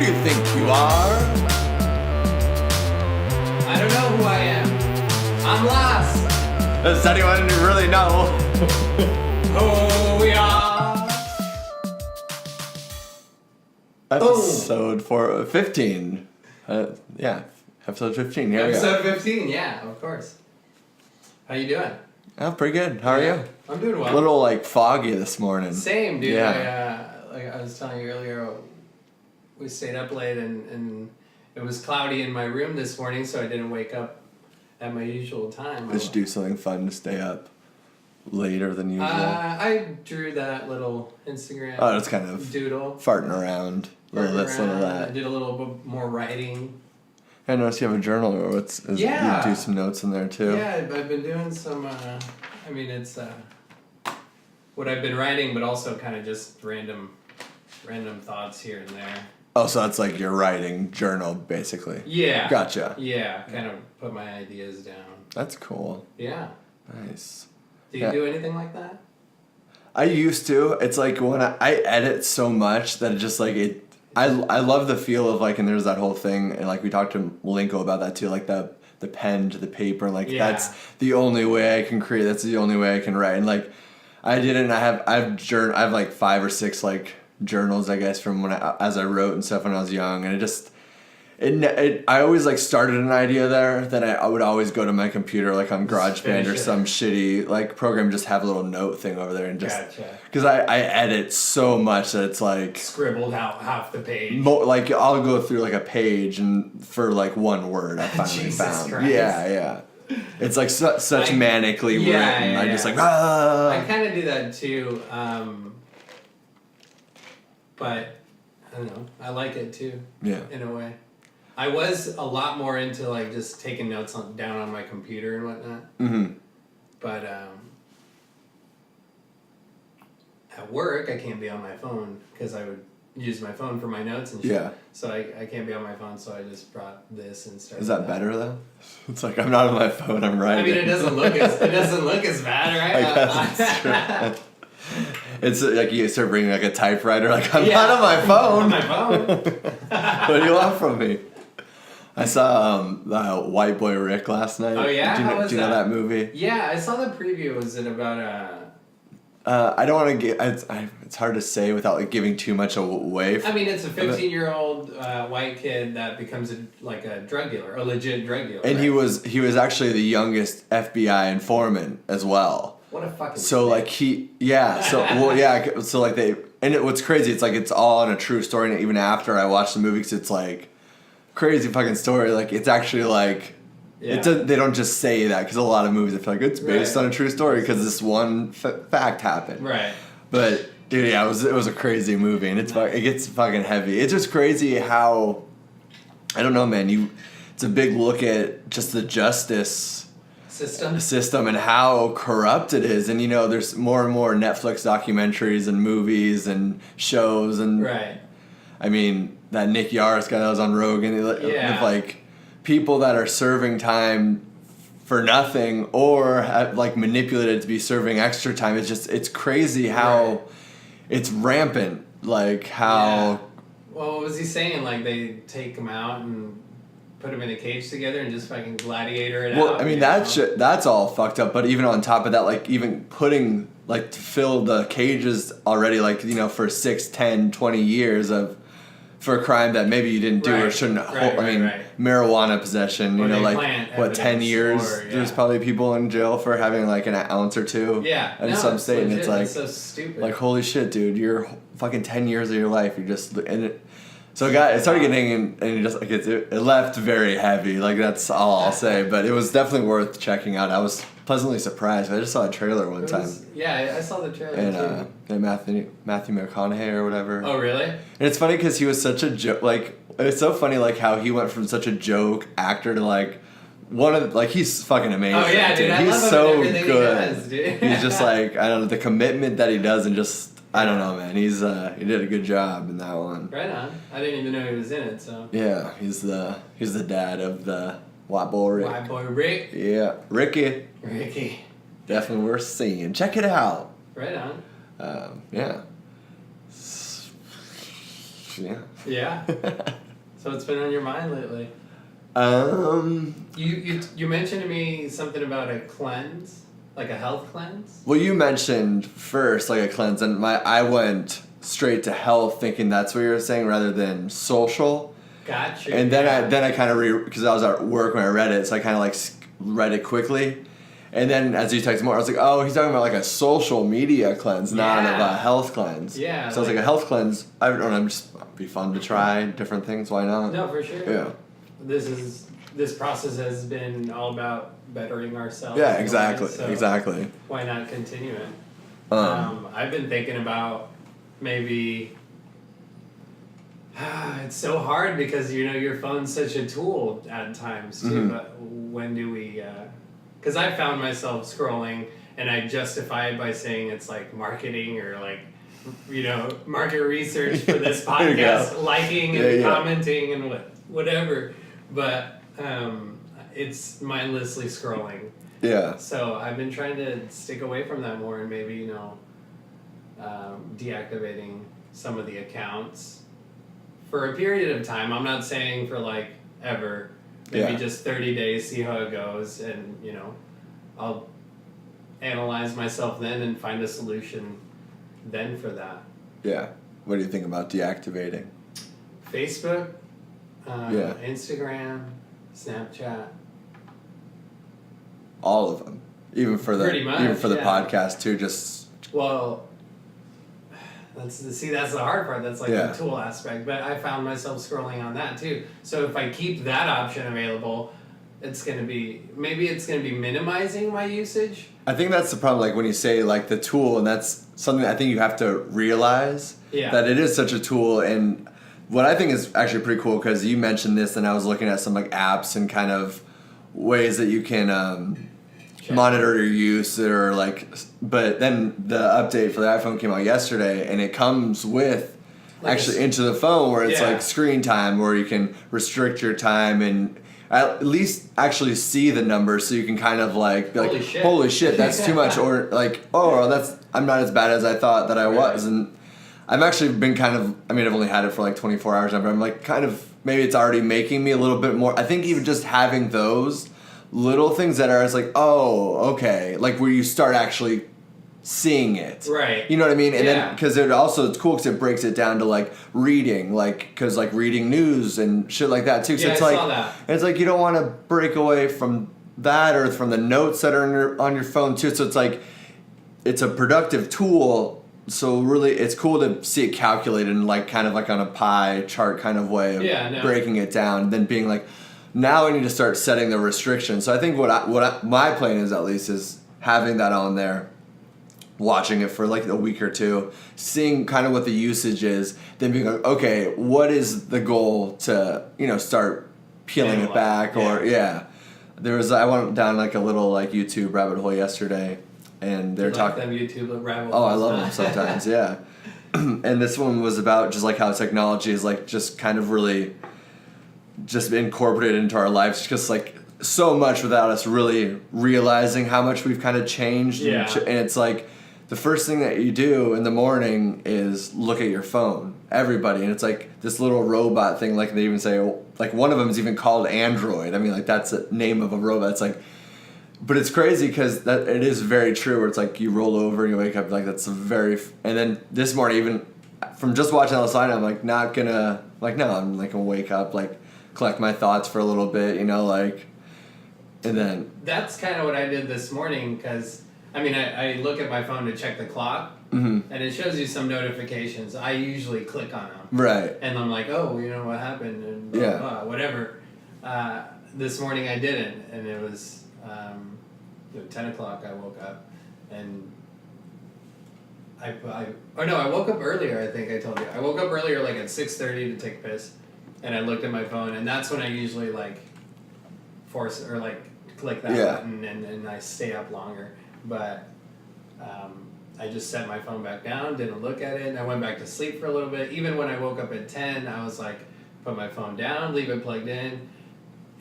do you think you are? I don't know who I am. I'm lost. Does anyone really know Who we are. Episode 15. Yeah, episode 15. Here Episode 15, yeah, of course. How you doing? Oh, pretty good. How are you? I'm doing well. A little like foggy this morning. Same, dude. Yeah. Like I was telling you earlier, we stayed up late and it was cloudy in my room this morning, so I didn't wake up at my usual time. Did you do something fun to stay up later than usual? I drew that little Instagram That's kind of doodle. farting around. Little this, little I that. did a little bit more writing. I noticed you have a journal, or Yeah. you do some notes in there too. Yeah, I've been doing some, it's what I've been writing, but also kind of just random thoughts here and there. Oh, so that's like your writing journal, basically. Yeah. Gotcha. Yeah, kind of put my ideas down. That's cool. Yeah. Nice. Do you do anything like that? I used to. It's like when I edit so much that it just like it. I love the feel of like, and there's that whole thing, and like we talked to Malenko about that too, like the pen to the paper, like that's the only way I can create. That's the only way I can write, and like I did it. And I have like 5 or 6 like journals, I guess, from as I wrote and stuff when I was young, and I always like started an idea there. Then I would always go to my computer like on GarageBand or some shitty like program, just have a little note thing over there and just because I edit so much that it's like scribbled out half the page. Like I'll go through like a page and for like one word I finally found. Christ. Yeah. It's like such manically written. Yeah. I just like I kind of do that too, but I don't know. I like it too. Yeah. In a way. I was a lot more into like just taking notes down on my computer and whatnot. Mm-hmm. But at work, I can't be on my phone because I would use my phone for my notes and shit. Yeah. So I can't be on my phone, so I just brought this and started. Is that better though? It's like I'm not on my phone. I'm writing. I mean, it doesn't look as bad, right? I guess that's true. It's like you start bringing like a typewriter. Like I'm not on my phone. On my phone. What do you want from me? I saw White Boy Rick last night. Oh yeah, do you know that movie? Yeah, I saw the preview. Was it about I don't want to get. It's hard to say without like giving too much away. I mean, it's a 15-year-old white kid that becomes a drug dealer, a legit drug dealer. And right? he was actually the youngest FBI informant as well. What a fucking. So like so like what's crazy? It's like it's all on a true story, and even after I watched the movie, 'cause it's like crazy fucking story. Like it's actually like. Yeah. They don't just say that because a lot of movies I feel like it's based on a true story because this one fact happened. Right. But dude, yeah, it was a crazy movie and it gets fucking heavy. It's just crazy how I don't know, man. It's a big look at just the justice system and how corrupt it is. And you know, there's more and more Netflix documentaries and movies and shows and right. I mean that Nick Yaris guy that was on Rogan with like. People that are serving time for nothing or have, like manipulated to be serving extra time. It's crazy how it's rampant. Like how. Yeah. Well, what was he saying? Like they take him out and put him in a cage together and just fucking gladiator it out. Well, I mean that's all fucked up. But even on top of that, like even putting like to fill the cages already, like you know for 6, 10, 20 years for a crime that maybe you didn't do or shouldn't hold. I mean, marijuana possession, you know, like, 10 years, there's probably people in jail for having, like, an ounce or two in some state, and it's like, so stupid. Like, holy shit, dude, you're fucking 10 years of your life, you're just, and it started getting in, and it just, like, it left very heavy, like, that's all I'll say, but it was definitely worth checking out. I was pleasantly surprised. I just saw a trailer one time. Yeah, I saw the trailer and Matthew McConaughey or whatever. Oh, really? And it's funny because he was such a joke. Like it's so funny, like how he went from such a joke actor to like one of the, like he's fucking amazing. Oh yeah, dude, I he's love so him and good. He does, dude. He's just like I don't know the commitment that he does and just I don't know, man. He's he did a good job in that one. Right on. I didn't even know he was in it. So yeah, he's the dad of the White Boy Rick. White Boy Rick. Yeah, Ricky. Definitely worth seeing. Check it out. Right on. Yeah. Yeah. Yeah. So it's been on your mind lately. You mentioned to me something about a cleanse, like a health cleanse. Well, you mentioned first like a cleanse, and I went straight to health, thinking that's what you were saying rather than social. Gotcha. And then I kind of because I was at work when I read it, so I kind of like read it quickly. And then as you texted more, I was like, oh, he's talking about like a social media cleanse, not of a health cleanse. Yeah. So it's like a health cleanse. I don't know, just be fun to try different things. Why not? No, for sure. Yeah. This process has been all about bettering ourselves. Yeah, exactly. So exactly. why not continue it? I've been thinking about maybe. It's so hard because your phone's such a tool at times too. Mm-hmm. But when do we? Because I found myself scrolling, and I justify it by saying it's like marketing or like, market research for this podcast, liking and commenting and whatever. But it's mindlessly scrolling. Yeah. So I've been trying to stick away from that more, and maybe deactivating some of the accounts for a period of time. I'm not saying for like ever. Maybe just 30 days, see how it goes, and I'll analyze myself then and find a solution then for that. Yeah. What do you think about deactivating? Facebook, Instagram, Snapchat. All of them, even for the Pretty much, the podcast too. Just that's the hard part. That's like the tool aspect. But I found myself scrolling on that too. So if I keep that option available, it's gonna be minimizing my usage. I think that's the problem. Like when you say like the tool, and that's something I think you have to realize that it is such a tool. And what I think is actually pretty cool, because you mentioned this, and I was looking at some like apps and kind of ways that you can monitor your use, or like. But then the update for the iPhone came out yesterday, and it comes with actually into the phone where it's like screen time, where you can restrict your time and at least actually see the numbers, so you can kind of like be holy shit, that's too much, or like, oh, I'm not as bad as I thought that I was. And I've actually been kind of, I've only had it for like 24 hours now, but I'm like kind of, maybe it's already making me a little bit more. I think even just having those little things that are, it's like, oh, okay, like where you start actually seeing it, right? You know what I mean? And then because it's cool because it breaks it down to like reading, like because like reading news and shit like that too. So it's I saw that. It's like you don't want to break away from that or from the notes that are on your phone too. So it's like it's a productive tool. So really, it's cool to see it calculated in like kind of like on a pie chart kind of way of breaking it down. Then being like, now I need to start setting the restrictions. So I think my plan is, at least, is having that on there, watching it for like a week or two, seeing kind of what the usage is, then being like, okay, what is the goal to start peeling it back, or I went down like a little like YouTube rabbit hole yesterday, and they're talking them YouTube rabbit holes. Oh, I love them sometimes. Yeah. And this one was about just like how technology is like just kind of really just incorporated into our lives, because like so much without us really realizing how much we've kind of changed. And it's like the first thing that you do in the morning is look at your phone. Everybody. And it's like this little robot thing, like they even say, like one of them is even called Android. Like that's the name of a robot. It's like, but it's crazy because that it is very true, where it's like you roll over and you wake up like that's and then this morning, even from just watching the sign, I'm like not gonna like, no, I'm like gonna wake up, like collect my thoughts for a little bit, like, and then that's kind of what I did this morning, because I look at my phone to check the clock, and it shows you some notifications. I usually click on them, right, and I'm like, oh, what happened, and blah, blah, whatever. This morning I didn't, and it was 10 o'clock. I woke up, and I woke up earlier. I think I told you I woke up earlier, like at 6:30 to take a piss, and I looked at my phone, and that's when I usually like force or like click that button, and I stay up longer. But I just set my phone back down, didn't look at it, and I went back to sleep for a little bit. Even when I woke up at 10, I was like, put my phone down, leave it plugged in,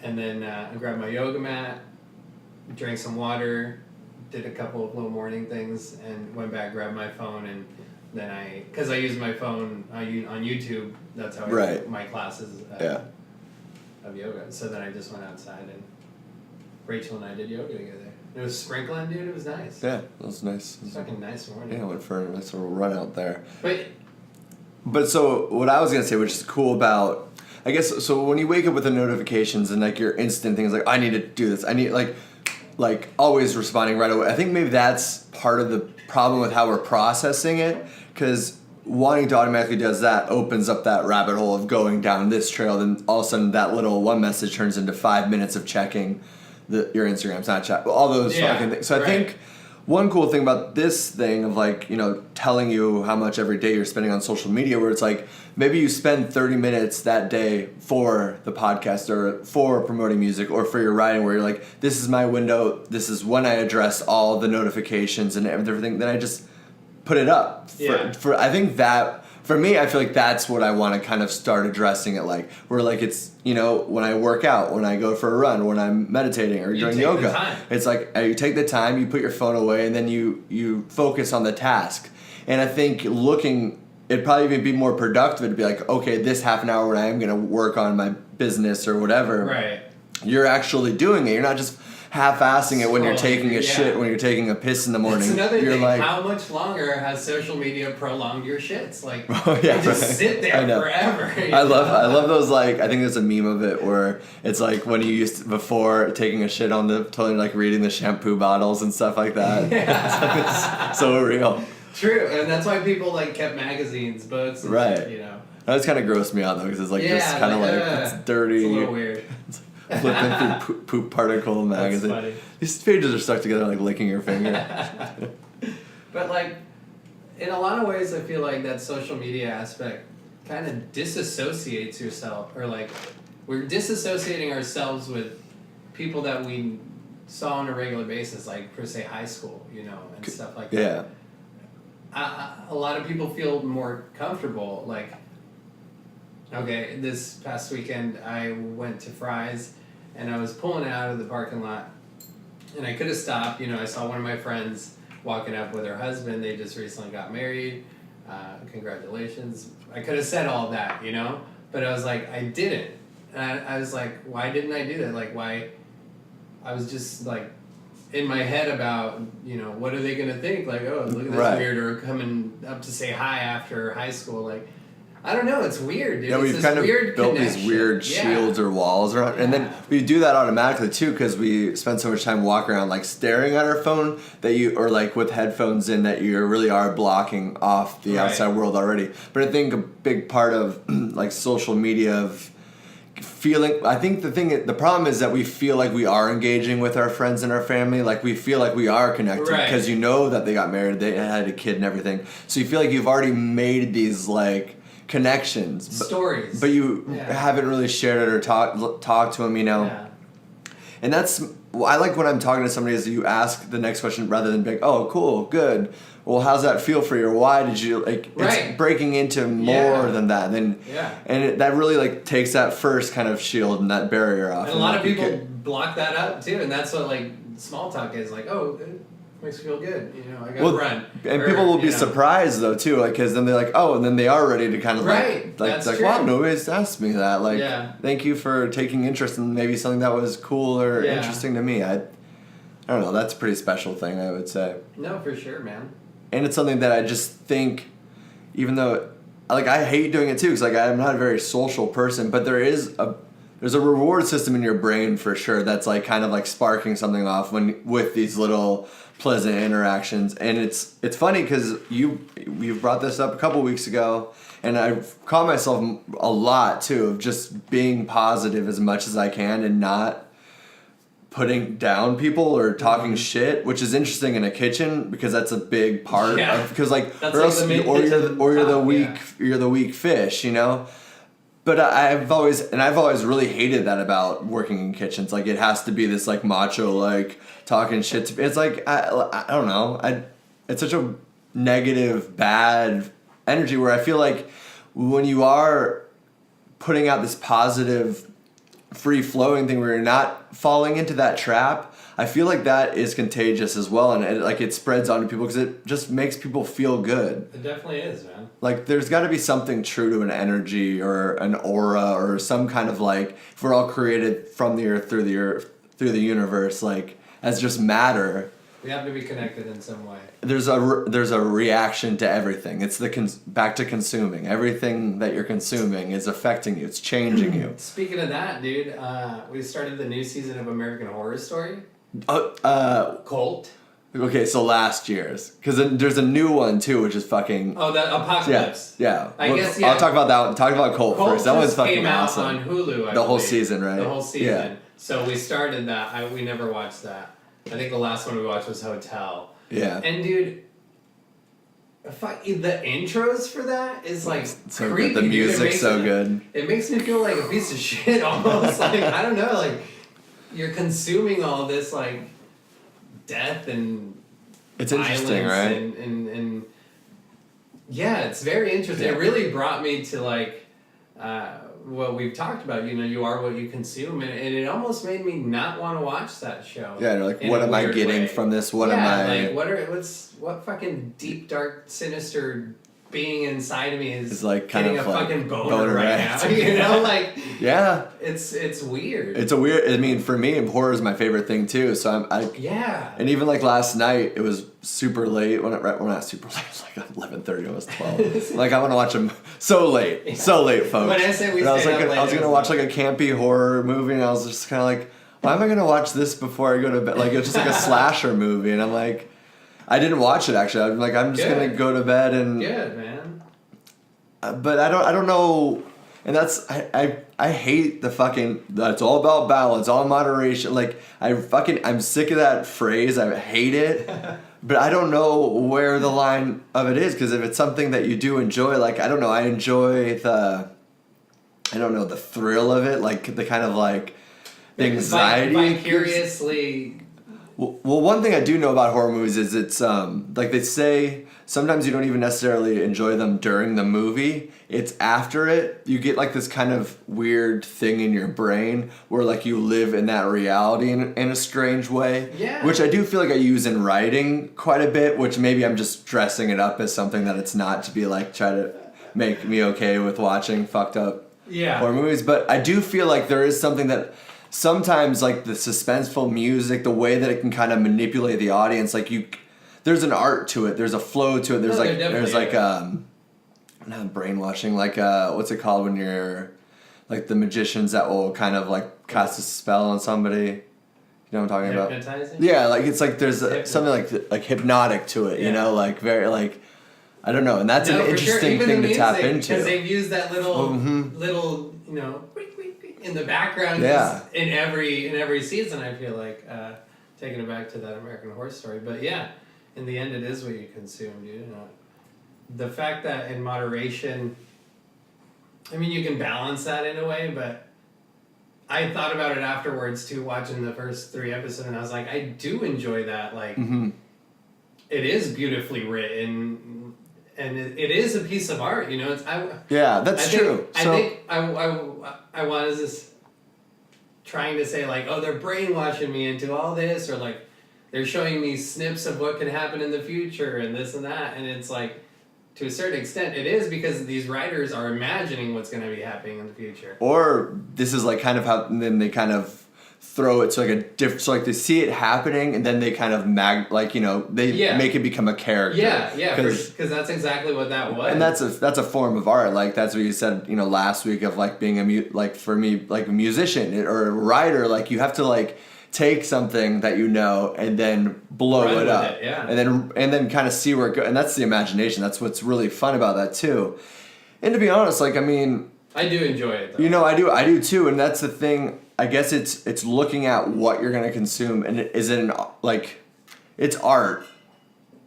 and then I grabbed my yoga mat, drank some water, did a couple of little morning things, and went back, grabbed my phone, and then because I use my phone on YouTube. That's how I right. do my classes of yoga. So then I just went outside and Rachel and I did yoga together. It was sprinkling, dude. It was nice. Yeah, it was nice. It was fucking nice morning. Yeah, I went for a nice little run out there. But so what I was gonna say, which is cool about, I guess, so when you wake up with the notifications and like your instant things like I need to do this, I need like always responding right away. I think maybe that's part of the problem with how we're processing it, because wanting to automatically does that opens up that rabbit hole of going down this trail. Then all of a sudden that little one message turns into 5 minutes of checking your Instagram, Snapchat, all those fucking things. So I think one cool thing about this thing of like, you know, telling you how much every day you're spending on social media, where it's like maybe you spend 30 minutes that day for the podcast or for promoting music or for your writing, where you're like, this is my window, this is when I address all the notifications and everything, then I just put it up. For I think that, for me, I feel like that's what I want to kind of start addressing it like, where like it's, you know, when I work out, when I go for a run, when I'm meditating or doing yoga, it's like you take the time, you put your phone away, and then you focus on the task. And I think it'd probably even be more productive to be like, okay, this half an hour when I am going to work on my business or whatever, right, you're actually doing it. You're not just half-assing it when you're taking a shit, when you're taking a piss in the morning. That's another you're thing. Like, how much longer has social media prolonged your shits? Like, you just sit there forever. I love those, like, I think there's a meme of it where it's like when you used to, before taking a shit on the toilet, like reading the shampoo bottles and stuff like that. Yeah. It's so real. True, and that's why people like kept magazines, books, and shit, you know. That's kind of grossed me out though, because it's like just kind of like it's dirty. It's a little weird. Flipping through poop particle magazine. That's funny. These pages are stuck together like licking your finger. But like, in a lot of ways, I feel like that social media aspect kind of disassociates yourself, or like, we're disassociating ourselves with people that we saw on a regular basis, like per se high school, you know, and stuff like that. Yeah. A lot of people feel more comfortable, like, okay, this past weekend I went to Fry's and I was pulling out of the parking lot and I could have stopped. You know, I saw one of my friends walking up with her husband. They just recently got married. Congratulations. I could have said all that, you know, but I was like, I didn't. And I was like, why didn't I do that? Like, why? I was just like in my head about, you know, what are they going to think? Like, oh, look at this weirdo coming up to say hi after high school. Like, I don't know. It's weird, dude. Yeah, we've kind of built these weird shields or walls around, and then we do that automatically too because we spend so much time walking around like staring at our phone or like with headphones in that you really are blocking off the outside world already. But I think a big part of like social media of feeling, I think the problem is that we feel like we are engaging with our friends and our family, like we feel like we are connected because you know that they got married, they had a kid and everything, so you feel like you've already made these like connections, stories, but you haven't really shared it or talked to them, you know. And that's, I like when I'm talking to somebody is you ask the next question rather than be like, oh cool, good, well how's that feel for you, or why did you like, it's breaking into more than that, and that really like takes that first kind of shield and that barrier off. And a lot of people block that up too, and that's what like small talk is, like, oh, makes me feel good, you know, I got to run. And people will be surprised though too, like, because then they're like, oh, and then they are ready to kind of like wow, nobody's asked me that, like, thank you for taking interest in maybe something that was cool or interesting to me. I don't know, that's a pretty special thing, I would say. No, for sure, man. And it's something that I just think, even though like I hate doing it too, because like I'm not a very social person, but there's a reward system in your brain for sure that's like kind of like sparking something off with these little pleasant interactions. And it's funny because you've brought this up a couple weeks ago, and I've caught myself a lot too of just being positive as much as I can and not putting down people or talking shit, which is interesting in a kitchen because that's a big part of, because like that's or else you're the weak fish, you know. But I've always really hated that about working in kitchens. Like, it has to be this like macho, like talking shit to, it's like I don't know, it's such a negative, bad energy where I feel like when you are putting out this positive, free flowing thing where you're not falling into that trap, I feel like that is contagious as well, and it spreads onto people because it just makes people feel good. It definitely is, man. Like there's got to be something true to an energy or an aura or some kind of like, if we're all created from the earth through the universe, like as just matter. We have to be connected in some way. There's a reaction to everything. It's back to consuming. Everything that you're consuming is affecting you. It's changing you. Speaking of that, dude, we started the new season of American Horror Story. Cult. Okay, so last year's, because there's a new one too, which is fucking. Oh, the Apocalypse. Yeah. I guess. Yeah. I'll talk about that one. Talk about Cult first. That one's fucking came out awesome. on Hulu. The whole season, right? The whole season. Yeah. So we started that. We never watched that. I think the last one we watched was Hotel. Yeah. And dude, the intros for that is like so creepy. good. The music's so good. It makes me feel like a piece of shit almost. Like, I don't know, like you're consuming all this like death and it's interesting, right? And yeah, it's very interesting. Yeah. It really brought me to like what we've talked about, you are what you consume, and it almost made me not want to watch that show. Yeah, like what am I getting from this? What am I? Like what fucking deep, dark, sinister being inside of me is like kind getting of a like fucking boner right now. You know, like yeah, it's weird. It's a weird. I mean, for me, horror is my favorite thing too. So yeah. And even like last night, it was super late. Well, not super late. It was like 11:30, almost 12. Like I want to watch them so late, folks. When I say I was gonna watch like a campy horror movie, and I was just kind of like, why am I gonna watch this before I go to bed? Like it's just like a slasher movie, and I'm like, I didn't watch it actually. I'm like, I'm just gonna go to bed and. Good, man. But I don't know, and that's I hate the fucking. It's all about balance, all moderation. Like I'm sick of that phrase. I hate it. But I don't know where the line of it is, because if it's something that you do enjoy, like, I don't know, I enjoy the thrill of it, like, the kind of, like, the anxiety. Vicariously. Well, one thing I do know about horror movies is it's, like they say, sometimes you don't even necessarily enjoy them during the movie. It's after it. You get, like, this kind of weird thing in your brain where, like, you live in that reality in a strange way. Yeah. Which I do feel like I use in writing quite a bit, which maybe I'm just dressing it up as something that it's not, to be, like, try to make me okay with watching fucked up horror movies. But I do feel like there is something that... Sometimes, like, the suspenseful music, the way that it can kind of manipulate the audience, like, there's an art to it, there's a flow to it, there's not brainwashing, like, what's it called when you're, like, the magicians that will kind of, like, cast a spell on somebody, you know what I'm talking about? Hypnotizing? Yeah, like, it's like there's something, like, hypnotic to it, you know, like, very, like, I don't know, and that's an interesting thing to tap into. Because they've used that little, you know, in the background in every season. I feel like taking it back to that American Horror Story, but yeah, in the end, it is what you consume, dude. The fact that in moderation, I mean, you can balance that in a way, but I thought about it afterwards too, watching the first 3 episodes, and I was like, I do enjoy that. Like, it is beautifully written. And it is a piece of art, you know. That's true. I think I was just trying to say, like, oh, they're brainwashing me into all this, or like they're showing me snips of what could happen in the future and this and that, and it's like, to a certain extent, it is, because these writers are imagining what's going to be happening in the future. Or this is like kind of how, and then they kind of throw it to like a different, so like they see it happening and then they kind of make it become a character. Yeah, because that's exactly what that was. And that's a form of art. Like that's what you said, you know, last week of like being like for me, like a musician or a writer, like you have to like take something that you know and then blow it up. And then kind of see where it goes. And that's the imagination. That's what's really fun about that too. And to be honest, like, I mean, I do enjoy it though. You know, I do too, and that's the thing. I guess it's looking at what you're gonna consume, and is it it's art.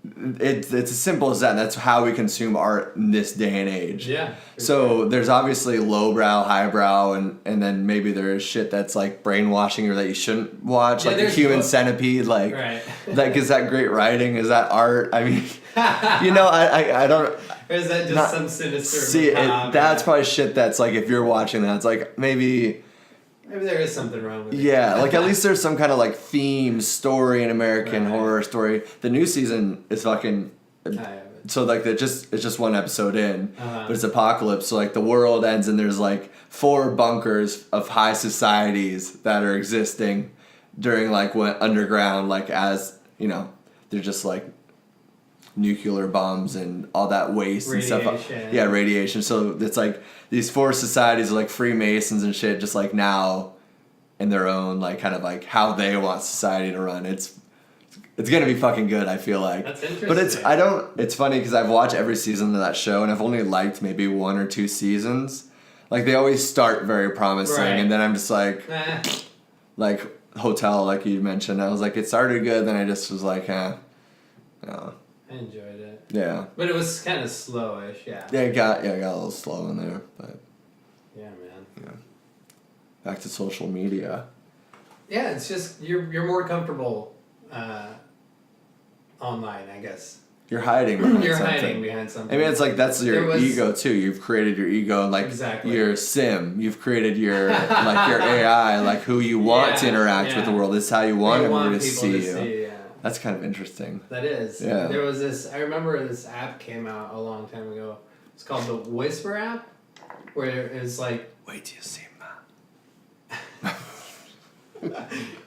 It's as simple as that. And that's how we consume art in this day and age. Yeah. So there's obviously lowbrow, highbrow, and then maybe there is shit that's like brainwashing or that you shouldn't watch, like the Human Centipede. Like, like, is that great writing? Is that art? I mean, you know, I don't. Or is that just some sinister? See, that's probably shit that's like, if you're watching that, it's like maybe. Maybe there is something wrong with it. Yeah, like at least there's some kind of like theme story in American horror story. The new season is fucking. So like it's just one episode in, but it's apocalypse. So like the world ends and there's like 4 bunkers of high societies that are existing during like what underground, like as you know, they're just like nuclear bombs and all that waste and stuff. Yeah, radiation. So it's like these 4 societies are like Freemasons and shit, just like now in their own like kind of like how they want society to run. It's gonna be fucking good, I feel like. That's interesting. But it's funny because I've watched every season of that show and I've only liked maybe 1 or 2 seasons. Like they always start very promising and then I'm just like, like Hotel, like you mentioned. I was like, it started good, then I just was like, no. I enjoyed it. Yeah. But it was kind of slowish, yeah. Yeah, it got a little slow in there, but. Yeah, man. Yeah. Back to social media. Yeah, it's just you're more comfortable online, I guess. You're hiding behind something. You're hiding behind something. I mean, it's like that's your ego too. You've created your ego, and like your sim. You've created your like your AI, like who you want to interact with the world. This is how you want everybody to see you. That's kind of interesting. That is. Yeah. There was this. I remember this app came out a long time ago. It's called the Whisper app, where it's like. Wait till you see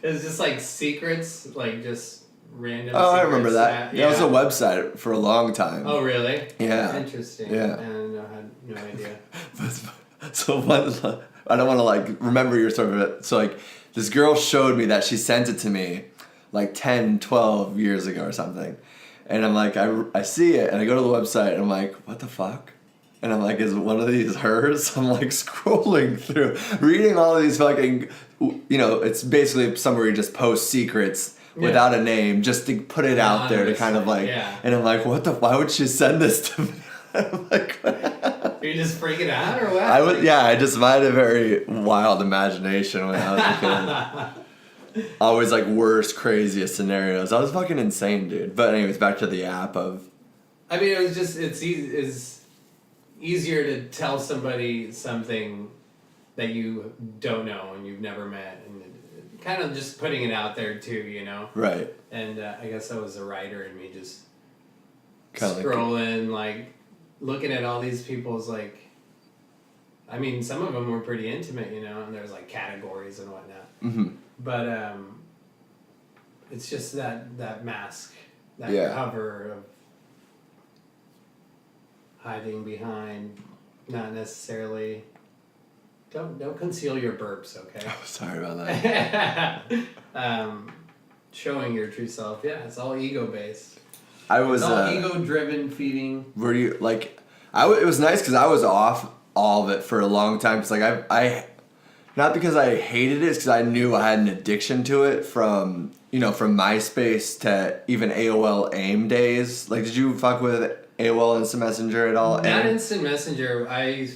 It's just like secrets, like just random. Oh, I remember that. That was a website for a long time. Oh, really? Yeah. Interesting. Yeah. I had no idea. So what? I don't want to like remember your story of it. So like this girl showed me that she sent it to me like 10, 12 years ago or something. And I'm like, I see it and I go to the website and I'm like, what the fuck? And I'm like, is one of these hers? I'm like scrolling through, reading all of these fucking, you know, it's basically somewhere you just post secrets without a name just to put it out there to kind of like, and I'm like, why would she send this to me? I'm like, are you just freaking out or what? I just had a very wild imagination when I was a kid. Always like worst, craziest scenarios. I was fucking insane, dude. But anyways, back to the app of. I mean, it was just it's easier to tell somebody something that you don't know and you've never met, and kind of just putting it out there too, you know. Right. And I guess I was a writer in me, just kind scrolling, like looking at all these people's like. I mean, some of them were pretty intimate, you know, and there's like categories and whatnot. Mm-hmm. But it's just that mask, that cover of hiding behind, not necessarily. Don't conceal your burps, okay? Oh, sorry about that. Showing your true self, it's all ego based. I was it's all ego driven feeding. Were you like? It was nice because I was off all of it for a long time. Cause like I not because I hated it, it's because I knew I had an addiction to it from MySpace to even AOL AIM days. Like, did you fuck with AOL Instant Messenger at all? Not Instant Messenger. I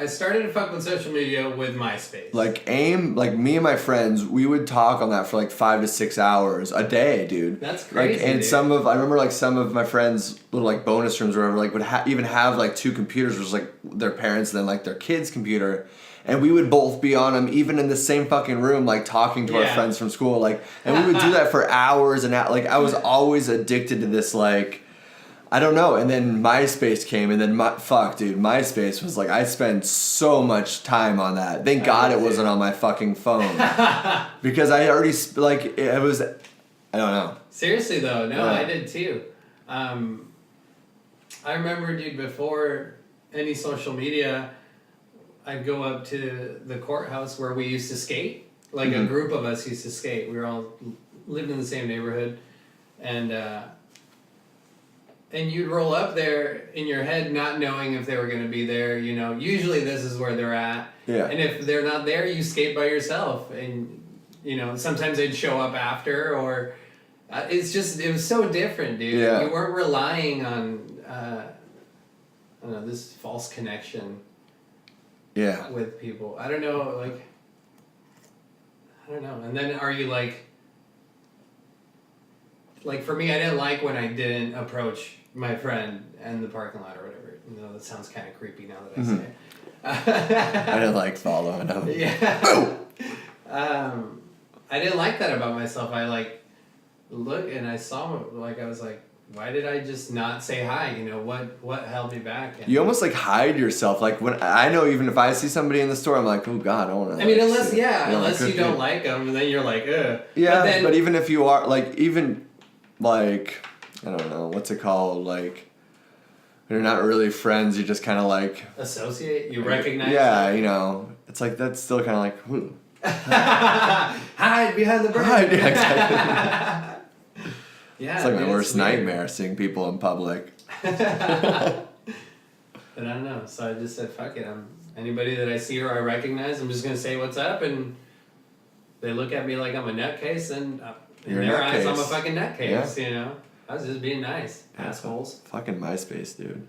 started to fuck with social media with MySpace. Like AIM, like me and my friends, we would talk on that for like 5 to 6 hours a day, dude. That's crazy. Like, and dude. I remember like some of my friends' little like bonus rooms or whatever, like would even have like 2 computers, which was like their parents' and then like their kids' computer. And we would both be on them, even in the same fucking room, like talking to our friends from school, like, and we would do that for hours and hours. Like, I was always addicted to this, like, I don't know. And then MySpace came, and then MySpace was like, I spent so much time on that. Thank God it wasn't on my fucking phone, because I already like it was. I don't know. Seriously though, no, I did too. I remember, dude, before any social media. I'd go up to the courthouse where we used to skate. Like a group of us used to skate. We were all lived in the same neighborhood, and you'd roll up there in your head, not knowing if they were going to be there. You know, usually this is where they're at. Yeah. And if they're not there, you skate by yourself, and you know sometimes they'd show up after, or it was so different, dude. Yeah. You weren't relying on I don't know, this false connection. Yeah. With people. I don't know. And then are you like for me, I didn't like when I didn't approach my friend in the parking lot or whatever. You know, that sounds kind of creepy now that I say it. I didn't like following them. Yeah. I didn't like that about myself. I like look and I saw like I was like, why did I just not say hi? You know, what held me back? And you almost like hide yourself. Like when I know, even if I see somebody in the store, I'm like, oh God, I don't want to. I mean, unless you don't like them, and then you're like, ugh. Yeah, but even if you are like, even like, I don't know, what's it called? Like, you're not really friends. You just kind of like associate. You recognize. Yeah, them. you know, it's like that's still kind of like, hide behind the brand. Hide, yeah, exactly. Yeah, it's like my worst nightmare, seeing people in public. But I don't know, so I just said, fuck it. Anybody that I see or I recognize, I'm just gonna say what's up, and they look at me like I'm a nutcase, and in their eyes, I'm a fucking nutcase. Yeah. You know, I was just being nice, assholes. Fucking MySpace, dude.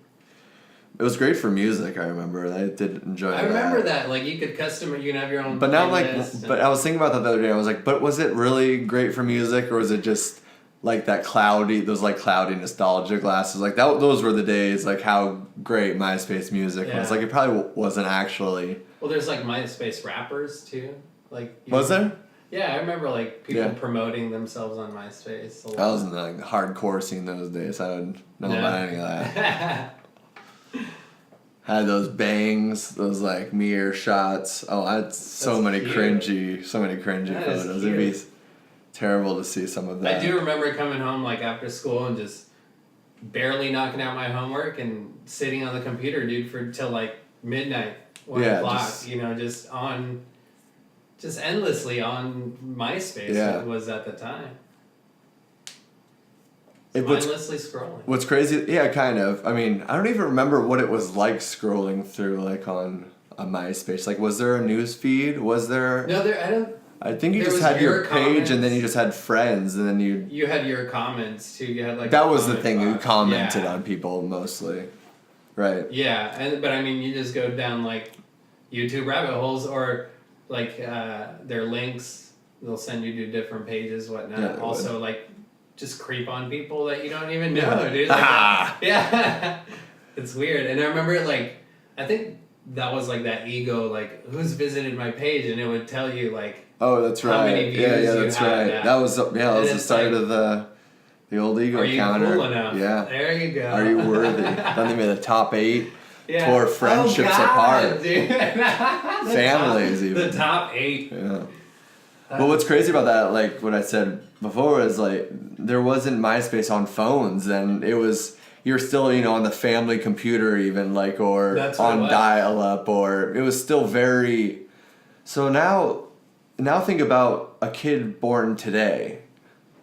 It was great for music. I remember. I did enjoy. I remember that. Like you could you can have your own. But now, but I was thinking about that the other day. I was like, but was it really great for music, or was it just like that cloudy nostalgia glasses? Like those were the days. Like how great MySpace music was. Like it probably wasn't actually. Well, there's like MySpace rappers too. Like was there? Yeah, I remember like people promoting themselves on MySpace. I was in the hardcore scene those days. I don't know about any of that. Had those bangs, those like mirror shots. Oh, I had so many cringy photos. It'd be terrible to see some of that. I do remember coming home like after school and just barely knocking out my homework and sitting on the computer, dude, for till like midnight, 1 o'clock. Just endlessly on MySpace. It was at the time. Mindlessly scrolling. What's crazy? Yeah, kind of. I mean, I don't even remember what it was like scrolling through like on a MySpace. Like, was there a news feed? Was there? No, I don't. I think you just had your page, and then you just had friends, and then you. You had your comments too. You had like. That was the thing. You commented on people mostly, right? Yeah, but I mean, you just go down like YouTube rabbit holes or like their links. They'll send you to different pages, whatnot. Yeah, also, like. Just creep on people that you don't even know, dude. Like, yeah. It's weird. And I remember, like, I think that was, like, that ego, like, who's visited my page? And it would tell you, like, oh, that's right. How many views yeah, that's right. That was the start of the old ego counter. Are you cool enough? Yeah. There you go. Are you worthy? Then they made the top 8. Yeah. Tore friendships apart. Dude. Families, even. The top 8. Yeah. But what's crazy about that, like what I said before, is like there wasn't MySpace on phones, and it was you're still on the family computer even like or on dial-up, or it was still very. So now think about a kid born today,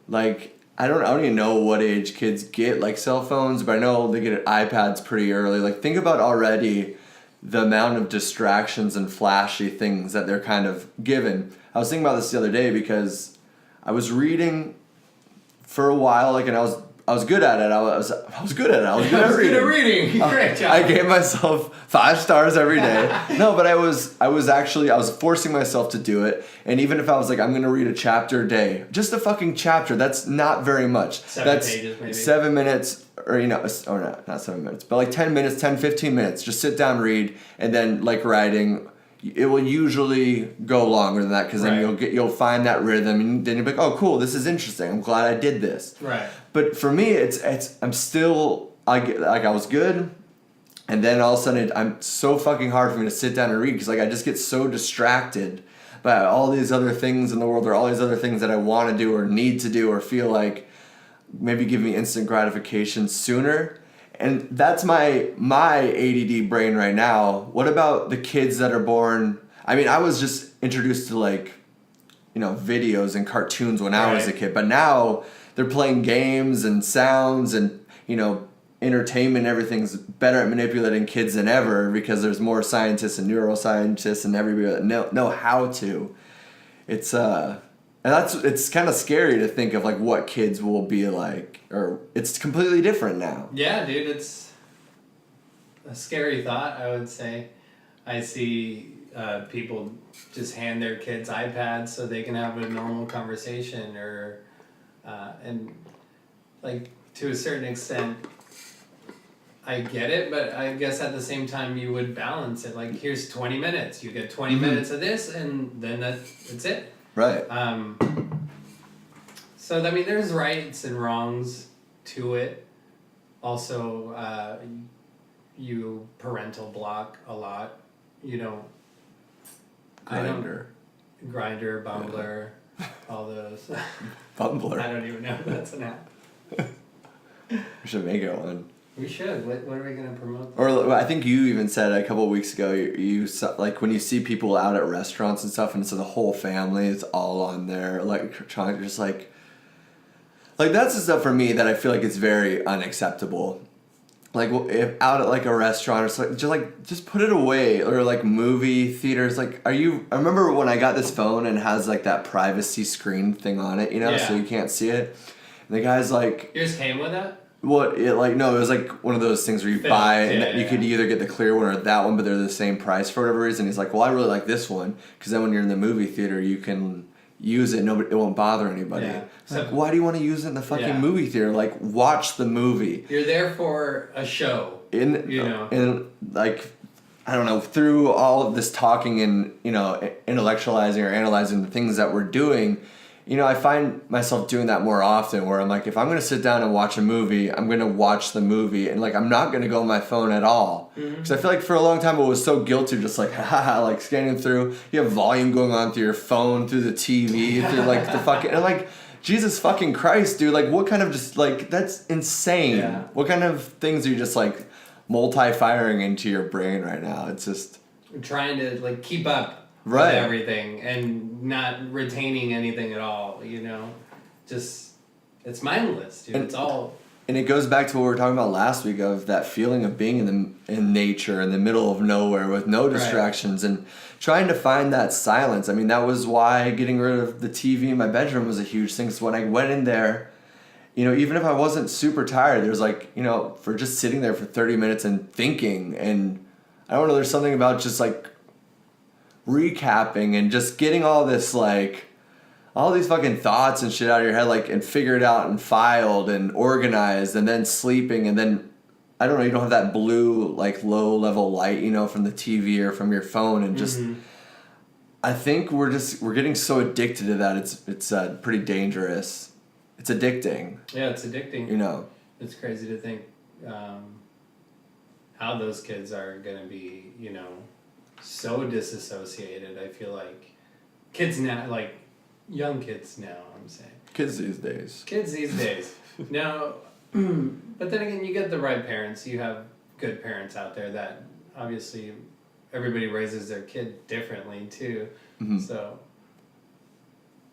like I don't even know what age kids get like cell phones, but I know they get iPads pretty early. Like think about already the amount of distractions and flashy things that they're kind of given. I was thinking about this the other day because I was reading for a while, like, and I was good at it. I was good at it. I was good at reading. Great job. I gave myself 5 stars every day. No, but I was forcing myself to do it. And even if I was like, I'm gonna read a chapter a day, just a fucking chapter. That's not very much. 7 pages, maybe. 7 minutes, or not 7 minutes, but like 10 minutes, 10, 15 minutes. Just sit down, read, and then like writing. It will usually go longer than that because then you'll find that rhythm, and then you'll be like, oh cool, this is interesting. I'm glad I did this. Right. But for me, I'm still I was good, and then all of a sudden I'm so fucking hard for me to sit down and read because like I just get so distracted by all these other things in the world or all these other things that I want to do or need to do or feel like maybe give me instant gratification sooner. And that's my ADD brain right now. What about the kids that are born? I mean, I was just introduced to like, videos and cartoons when I was a kid. But now they're playing games and sounds and, entertainment. Everything's better at manipulating kids than ever because there's more scientists and neuroscientists and everybody that know how to. It's it's kind of scary to think of like what kids will be like, or it's completely different now. Yeah, dude, it's a scary thought, I would say. I see people just hand their kids iPads so they can have a normal conversation, or and like to a certain extent, I get it, but I guess at the same time you would balance it. Like, here's 20 minutes. You get 20 minutes of this, and then that's it. Right. So, I mean, there's rights and wrongs to it. Also, you parental block a lot. You don't... Grindr. Bumbler, all those. Bumbler. I don't even know if that's an app. We should make it one. We should. What are we going to promote? Or I think you even said a couple of weeks ago, you like when you see people out at restaurants and stuff, and it's the whole family, it's all on there, like trying to just like that's the stuff for me that I feel like it's very unacceptable. Like if out at like a restaurant or something, just put it away. Or like movie theaters, like I remember when I got this phone and it has like that privacy screen thing on it, so you can't see it. And the guy's like, yours came with that? Well, it was like one of those things where you buy and you could either get the clear one or that one, but they're the same price for whatever reason. He's like, well, I really like this one because then when you're in the movie theater, you can use it. It won't bother anybody. Yeah. So, like, why do you want to use it in the fucking movie theater? Like, watch the movie. You're there for a show. And like, I don't know, through all of this talking and, intellectualizing or analyzing the things that we're doing, I find myself doing that more often where I'm like, if I'm going to sit down and watch a movie, I'm going to watch the movie and like, I'm not going to go on my phone at all. Because I feel like for a long time it was so guilty, just like, like scanning through, you have volume going on through your phone, through the TV, through like the fucking, and like, Jesus fucking Christ, dude, like what kind of just like, that's insane. Yeah. What kind of things are you just like multi-firing into your brain right now? It's just. I'm trying to like keep up. With everything and not retaining anything at all, just it's mindless, dude. It's all. And it goes back to what we were talking about last week of that feeling of being in nature in the middle of nowhere with no distractions and trying to find that silence. I mean, that was why getting rid of the TV in my bedroom was a huge thing. So when I went in there, even if I wasn't super tired, there's like, for just sitting there for 30 minutes and thinking, and I don't know, there's something about just like recapping and just getting all this like all these fucking thoughts and shit out of your head, like, and figured out and filed and organized, and then sleeping, and then I don't know, you don't have that blue like low level light, from the TV or from your phone, and just I think we're getting so addicted to that. It's pretty dangerous. It's addicting. Yeah, it's addicting. It's crazy to think how those kids are gonna be, so disassociated. I feel like kids now, like young kids now, I'm saying. Kids these days. Now, but then again, you get the right parents. You have good parents out there that obviously everybody raises their kid differently too. So,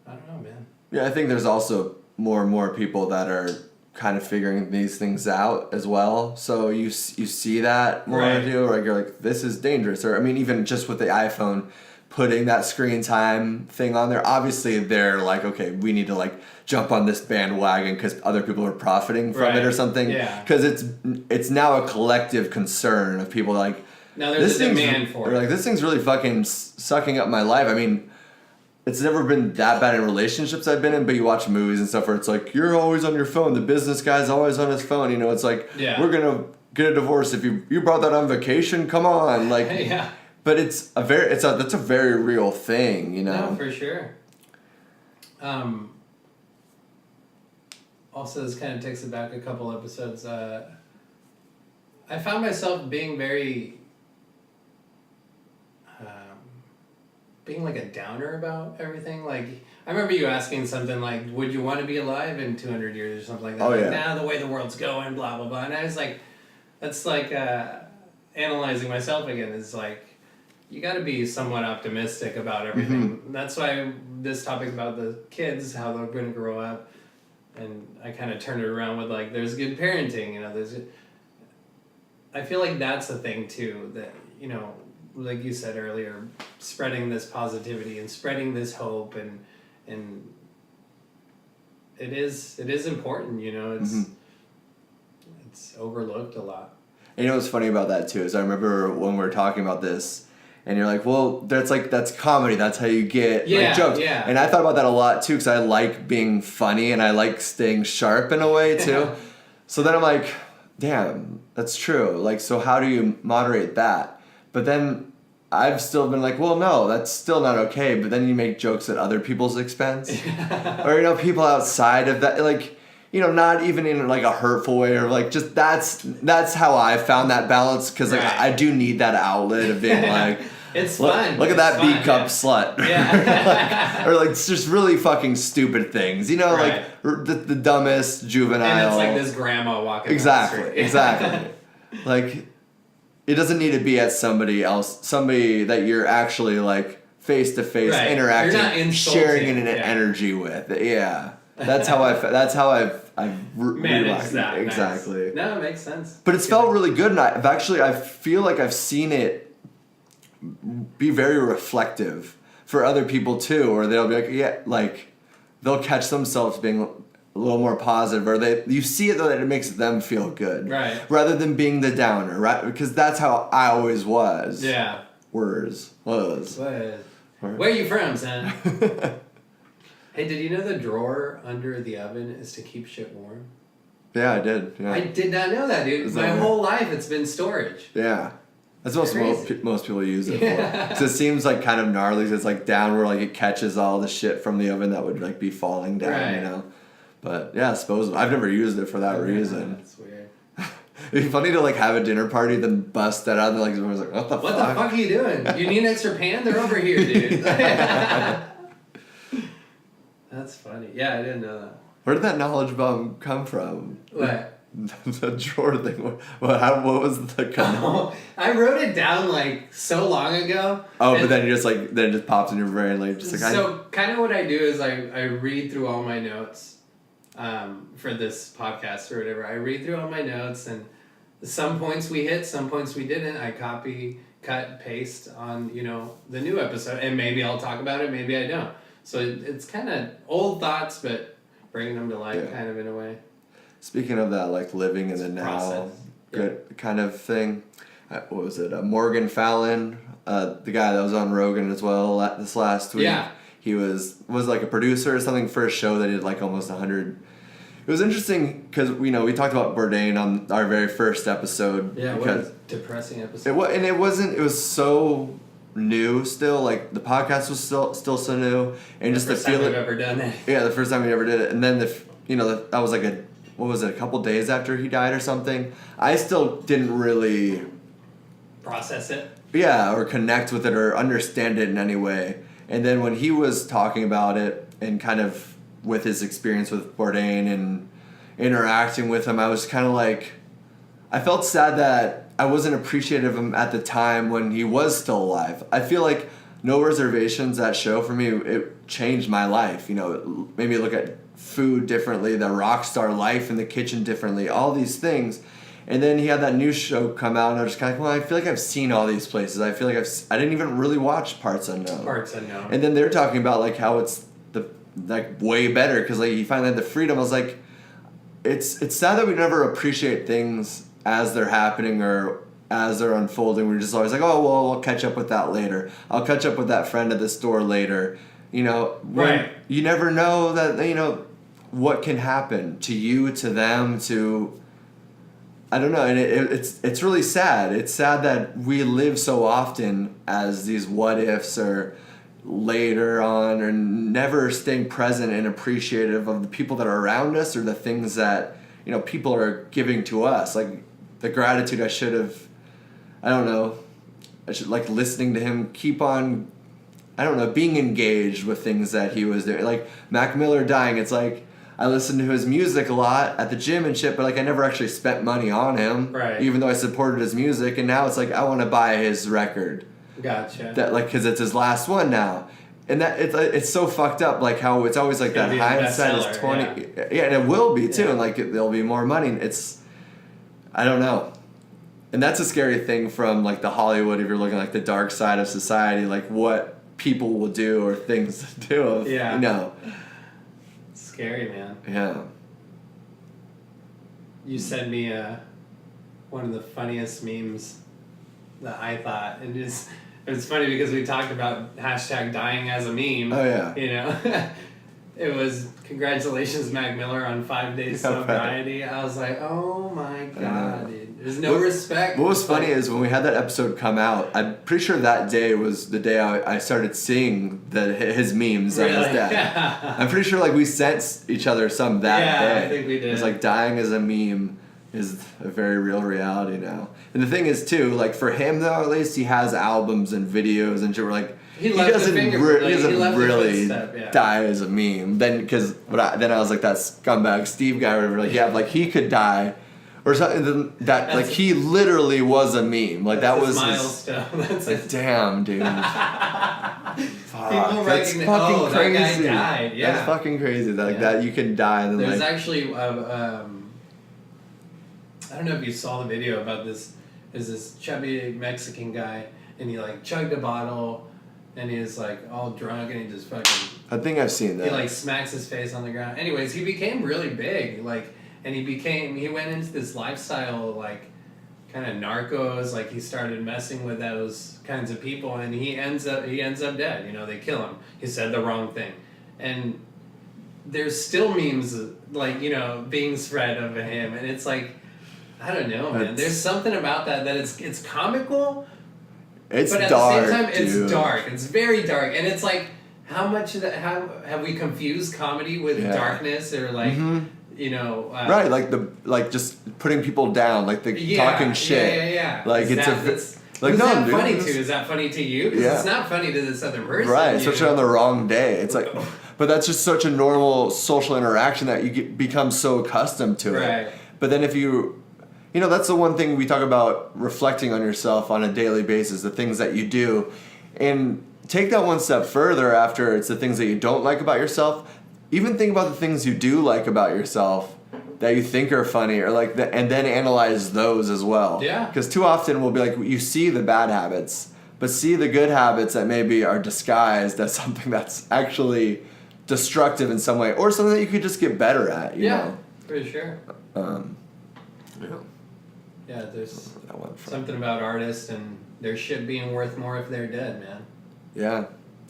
I don't know, man. Yeah, I think there's also more and more people that are kind of figuring these things out as well. So you see that more too, or you're like, this is dangerous. Or I mean, even just with the iPhone, putting that screen time thing on there, obviously they're like, okay, we need to like jump on this bandwagon because other people are profiting from it or something. Yeah. Because it's now a collective concern of people like, now there's a demand for it. Like, this thing's really fucking sucking up my life. I mean, it's never been that bad in relationships I've been in, but you watch movies and stuff where it's like, you're always on your phone. The business guy's always on his phone. It's like, we're going to get a divorce if you brought that on vacation. Come on. Like, yeah. But that's a very real thing, No, for sure. Also, this kind of takes it back a couple episodes. I found myself being very... being like a downer about everything. Like, I remember you asking something like, would you want to be alive in 200 years or something like that? Oh, like, yeah. Now the way the world's going, blah, blah, blah. And I was like, that's like analyzing myself again. It's like, you got to be somewhat optimistic about everything. That's why this topic about the kids, how they're going to grow up, and I kind of turned it around with like, there's good parenting, I feel like that's a thing too, that, like you said earlier, spreading this positivity and spreading this hope, and it is important, it's overlooked a lot. And what's funny about that too is I remember when we were talking about this, and you're like, well, that's comedy. That's how you get like jokes. Yeah. And I thought about that a lot too, because I like being funny and I like staying sharp in a way too. So then I'm like, damn, That's true. Like, so how do you moderate that? But then I've still been like, well, no, that's still not okay. But then you make jokes at other people's expense. Or, people outside of that, like, not even in like a hurtful way, or like just that's how I found that balance. Cause like I do need that outlet of being like, it's fun. Look at that B-cup slut. Yeah. or like just really fucking stupid things, Right. like the dumbest juvenile. And it's like this grandma walking Exactly, down the street. Exactly. Like, it doesn't need to be at somebody that you're actually like face to face interacting, You're not insulting. sharing an energy with. Yeah, that's how I've managed that. Exactly. Nice. No, it makes sense. But it's felt really good, and I feel like I've seen it be very reflective for other people too, or they'll be like, they'll catch themselves being a little more positive, or you see it though that it makes them feel good, right? Rather than being the downer, right? Because that's how I always was. Yeah. Was. Where are you from, son? Hey, did you know the drawer under the oven is to keep shit warm? Yeah, I did. Yeah. I did not know that, dude. My whole life it's been storage. Yeah. That's what most people use it for. Because it seems like kind of gnarly. It's like down where like it catches all the shit from the oven that would like be falling down, But yeah, I suppose I've never used it for that reason. That's weird. It'd be funny to like have a dinner party, then bust that out, and like everyone's like, "What the fuck? What the fuck are you doing? You need an extra pan? They're over here, dude." That's funny. Yeah, I didn't know that. Where did that knowledge bomb come from? What? The drawer thing. What was the kind of... I wrote it down like so long ago. Oh, but then then it just pops in your brain like just like. So kind of what I do is I read through all my notes, for this podcast or whatever. I read through all my notes, and some points we hit, some points we didn't. I copy, cut, paste on the new episode, and maybe I'll talk about it, maybe I don't. So it's kind of old thoughts, but bringing them to life, kind of in a way. Speaking of that, like living in the now, good kind of thing. What was it? Morgan Fallon, the guy that was on Rogan as well this last week. Yeah. He was like a producer or something for a show that did like almost 100. It was interesting because we talked about Bourdain on our very first episode. Yeah, what a depressing episode. It was so new still. Like the podcast was still so new, and just the feeling. First time we've ever done it. Yeah, the first time we ever did it, and then that was like a couple days after he died or something. I still didn't really process it. Yeah, or connect with it or understand it in any way. And then when he was talking about it and kind of with his experience with Bourdain and interacting with him, I was kind of like, I felt sad that I wasn't appreciative of him at the time when he was still alive. I feel like No Reservations, that show for me, it changed my life. It made me look at food differently, the rock star life in the kitchen differently, all these things. And then he had that new show come out, and I was just kind of like, well, I feel like I've seen all these places. I feel like I didn't even really watch Parts Unknown. And then they're talking about like how it's way better because like you finally had the freedom. I was like, it's sad that we never appreciate things as they're happening or as they're unfolding. We're just always like, oh well, I'll catch up with that later. I'll catch up with that friend at the store later. Right. You never know that what can happen to you, to them, to. I don't know, and it's really sad. It's sad that we live so often as these what ifs or later on, or never staying present and appreciative of the people that are around us or the things that people are giving to us. Like the gratitude I should like listening to him keep on. I don't know, being engaged with things that he was doing. Like Mac Miller dying, it's like. I listened to his music a lot at the gym and shit, but like I never actually spent money on him. Right. Even though I supported his music, and now it's like I want to buy his record. Gotcha. That like because it's his last one now, and that it's so fucked up. Like how it's always like that hindsight is 20. Yeah, and it will be too, and like there'll be more money. I don't know, and that's a scary thing from like the Hollywood. If you're looking like the dark side of society, like what people will do or things to do. Scary, man. Yeah. You sent me one of the funniest memes that I thought, and it's funny because we talked about # dying as a meme. Oh yeah. it was congratulations Mac Miller on 5 days sobriety. I was like, oh my god, dude. There's no respect. What was funny is when we had that episode come out, I'm pretty sure that day was the day I started seeing his memes of his dad. I'm pretty sure like we sent each other some that day. Yeah, I think we did. It's like dying as a meme is a very real reality now. And the thing is too, like for him though, at least he has albums and videos and shit where like he doesn't really die as a meme. Then then I was like that scumbag Steve guy or whatever, like yeah, like he could die or something that like he literally was a meme. Like that was milestone. That's like, damn, dude. Fuck, that's fucking crazy. That guy died. Yeah, that's fucking crazy. That you can die. And then there's actually I don't know if you saw the video about this. Is this chubby Mexican guy and he like chugged a bottle. And he was like all drunk and he just fucking... I think I've seen that. He like smacks his face on the ground. Anyways, he became really big. Like, and he went into this lifestyle like kind of narcos. Like he started messing with those kinds of people and he ends up dead. You know, they kill him. He said the wrong thing. And there's still memes like, you know, being spread of him. And it's like, I don't know, man. There's something about that it's comical. It's but at dark, the same time, dude. It's dark. It's very dark, and it's like how much of that? How have we confused comedy with darkness, or like you know? Right, like just putting people down, like the talking shit. Yeah. Like it's like no, dude. Funny to? Is that funny to you? Because it's not funny to this other person. Right, especially on the wrong day. It's like, but that's just such a normal social interaction that you become so accustomed to it. Right. But then if you know, that's the one thing we talk about reflecting on yourself on a daily basis, the things that you do. And take that one step further after it's the things that you don't like about yourself. Even think about the things you do like about yourself that you think are funny or like and then analyze those as well. Yeah. Because too often we'll be like, you see the bad habits, but see the good habits that maybe are disguised as something that's actually destructive in some way or something that you could just get better at, you know? For sure. Yeah, there's something about artists and their shit being worth more if they're dead, man. Yeah,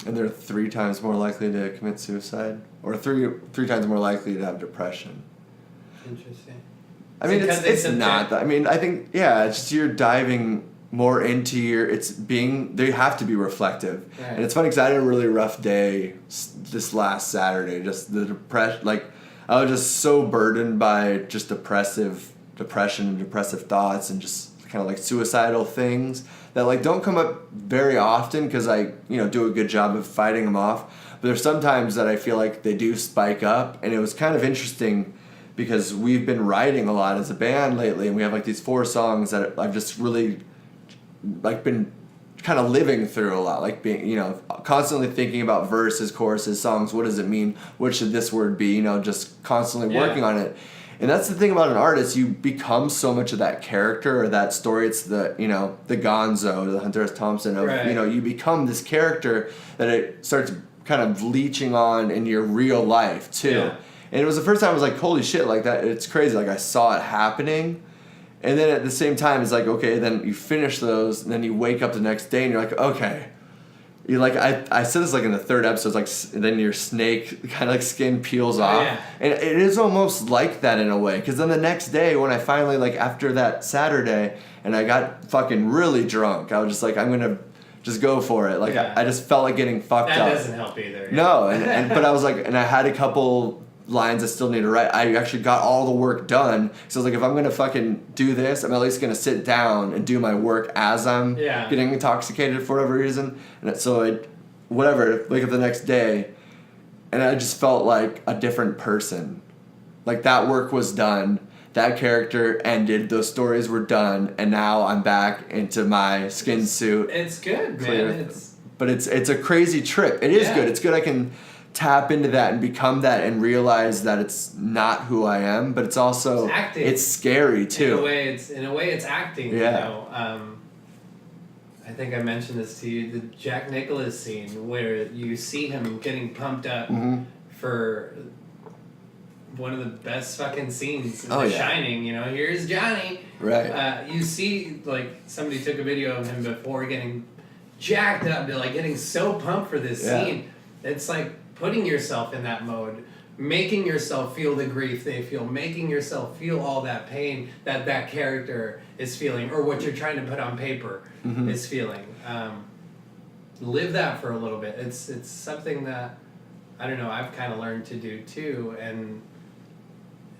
and they're 3 times more likely to commit suicide, or three times more likely to have depression. Interesting. I mean, it's not that. I mean, I think it's just you're diving more into they have to be reflective, and it's funny because I had a really rough day this last Saturday. Just the depression, like I was just so burdened by just depression and depressive thoughts and just kind of like suicidal things that like don't come up very often because I do a good job of fighting them off, but there's sometimes that I feel like they do spike up. And it was kind of interesting because we've been writing a lot as a band lately and we have like these 4 songs that I've just really like been kind of living through a lot, like being constantly thinking about verses, choruses, songs, what does it mean, what should this word be, just constantly working on it. And that's the thing about an artist, you become so much of that character or that story. It's the Gonzo, the Hunter S. Thompson of, you become this character that it starts kind of leeching on in your real life too. Yeah. And it was the first time I was like, holy shit, like that, it's crazy. Like I saw it happening. And then at the same time, it's like, okay, then you finish those and then you wake up the next day and you're like, okay. You like I said this like in the 3rd episode, like then your snake kind of like skin peels off, and it is almost like that in a way. Because then the next day when I finally like after that Saturday and I got fucking really drunk, I was just like I'm gonna just go for it. Like I just felt like getting fucked up. That doesn't help either. No, and but I was like, and I had a couple lines I still need to write. I actually got all the work done. So I was like, if I'm gonna fucking do this, I'm at least gonna sit down and do my work as I'm getting intoxicated for whatever reason. And so I, wake up the next day, and I just felt like a different person. Like that work was done. That character ended. Those stories were done, and now I'm back into my skin suit. It's good, man. But it's a crazy trip. It is good. It's good. I can tap into that and become that and realize that it's not who I am, but it's also it's scary too. In a way it's acting. Yeah. I think I mentioned this to you, the Jack Nicklaus scene where you see him getting pumped up for one of the best fucking scenes in The Shining. Here's Johnny. Right. You see, like somebody took a video of him before getting jacked up, like getting so pumped for this scene. It's like putting yourself in that mode, making yourself feel the grief they feel, making yourself feel all that pain that character is feeling, or what you're trying to put on paper is feeling. Live that for a little bit. It's something that, I don't know, I've kind of learned to do too, and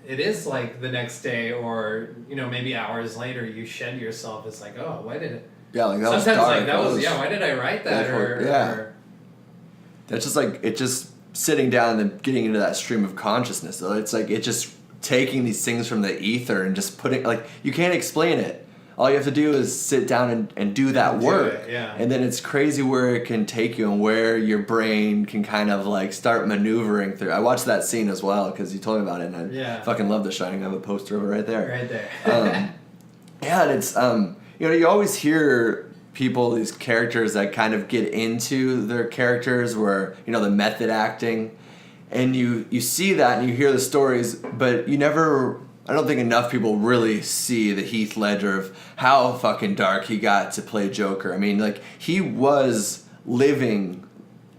it is like the next day, or maybe hours later, you shed yourself. It's like, oh, why did it? Yeah, like that sometimes was dark. Like that was why did I write that? Or that's just like it just sitting down and then getting into that stream of consciousness. So it's like it just taking these things from the ether and just putting, like, you can't explain it. All you have to do is sit down and do that work. And then it's crazy where it can take you and where your brain can kind of like start maneuvering through. I watched that scene as well because you told me about it, and I fucking love The Shining. I have a poster of it right there. Right there. And it's, you always hear people, these characters that kind of get into their characters where, the method acting. And you see that and you hear the stories, but you never... I don't think enough people really see the Heath Ledger of how fucking dark he got to play Joker. I mean, like, he was living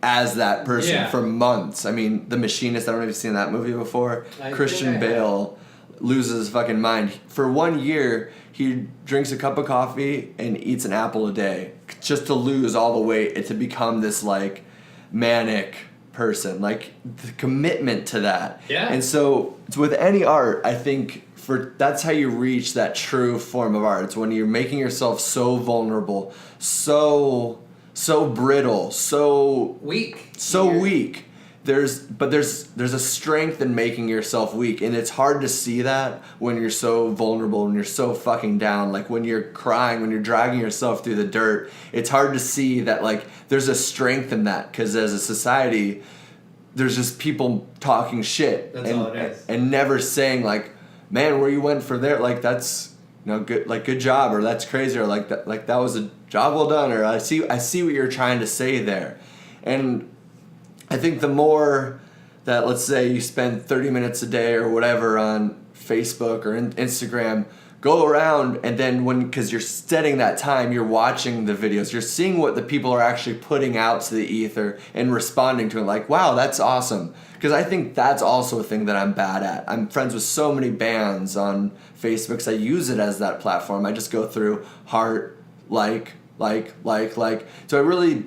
as that person for months. I mean, The Machinist, I don't know if you've seen that movie before. Christian Bale loses his fucking mind. For 1 year, he drinks a cup of coffee and eats an apple a day just to lose all the weight and to become this, like, manic person. Like, the commitment to that. Yeah. And so with any art, I think that's how you reach that true form of art. It's when you're making yourself so vulnerable, so brittle, so weak. There's a strength in making yourself weak, and it's hard to see that when you're so vulnerable and you're so fucking down. Like when you're crying, when you're dragging yourself through the dirt, it's hard to see that, like, there's a strength in that, because as a society, there's just people talking shit. That's all it is. And never saying, like, man, where you went for there, like, that's good, like, good job, or that's crazy, or like that was a job well done, or I see what you're trying to say there. And I think the more that, let's say you spend 30 minutes a day or whatever on Facebook or Instagram, go around, and then because you're setting that time, you're watching the videos, you're seeing what the people are actually putting out to the ether and responding to it, like, wow, that's awesome. Because I think that's also a thing that I'm bad at. I'm friends with so many bands on Facebook because I use it as that platform. I just go through heart, like. So I really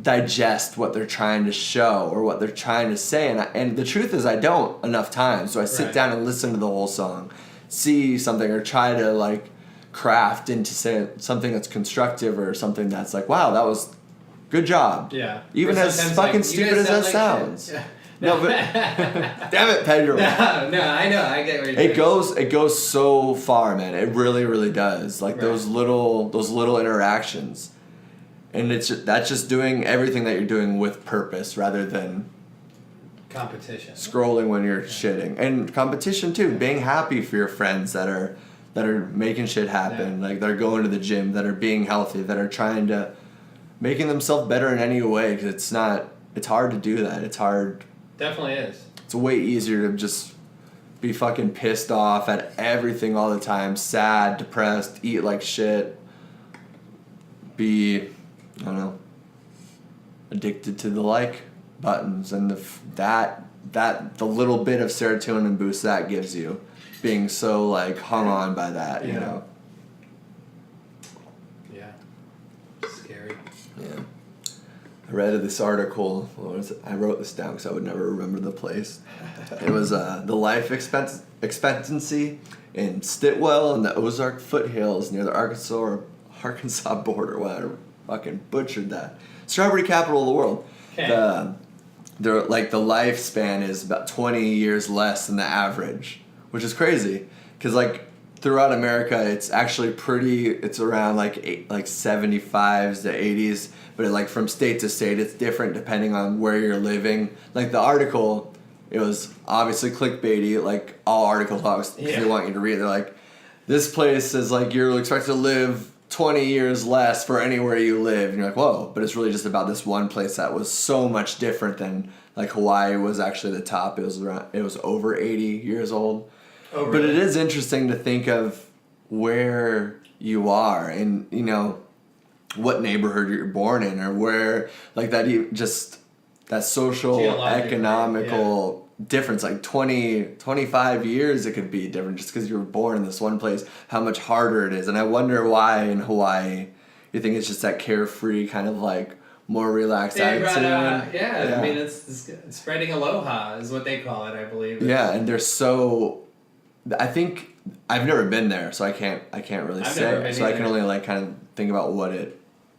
digest what they're trying to show or what they're trying to say, and the truth is I don't enough times. So I sit down and listen to the whole song, see something, or try to, like, craft into something that's constructive or something that's like, wow, that was good job. Yeah. Even as fucking, like, stupid as that sounds. Yeah. No, but damn it, Pedro. No, I know. I get where you're going. It goes so far, man. It really, really does. Like those little interactions, and that's just doing everything that you're doing with purpose rather than competition. Scrolling when you're shitting, and competition too. Being happy for your friends that are making shit happen, like that are going to the gym, that are being healthy, that are trying to making themselves better in any way. Because it's hard to do that. It's hard. Definitely is. It's way easier to just be fucking pissed off at everything all the time, sad, depressed, eat like shit, be, I don't know, addicted to the like buttons and the little bit of serotonin boost that gives you, being so, like, hung on by that, you know. Yeah. Scary. Yeah. I read this article. What was it? I wrote this down because I would never remember the place. It was the life expectancy in Stitwell in the Ozark foothills near the Arkansas border. Wow, I fucking butchered that. Strawberry capital of the world. Okay. The lifespan is about 20 years less than the average, which is crazy. Because, like, throughout America, it's actually it's around like 75s to 80s. But like from state to state, it's different depending on where you're living. Like the article, it was obviously clickbaity, like all articles because they want you to read. They're like, this place is like you're expected to live 20 years less for anywhere you live. And you're like, whoa. But it's really just about this one place that was so much different than, like, Hawaii was actually the top. It was over 80 years old. Oh, really? But it is interesting to think of where you are and, what neighborhood you're born in, or where, like, that you just that social, economical difference, like 20, 25 years it could be different just because you were born in this one place, how much harder it is. And I wonder why in Hawaii you think it's just that carefree kind of like more relaxed attitude. I mean, it's spreading aloha is what they call it, I believe. Yeah, and they're so, I think, I've never been there, so I can't really say. So I can only like kind of think about what it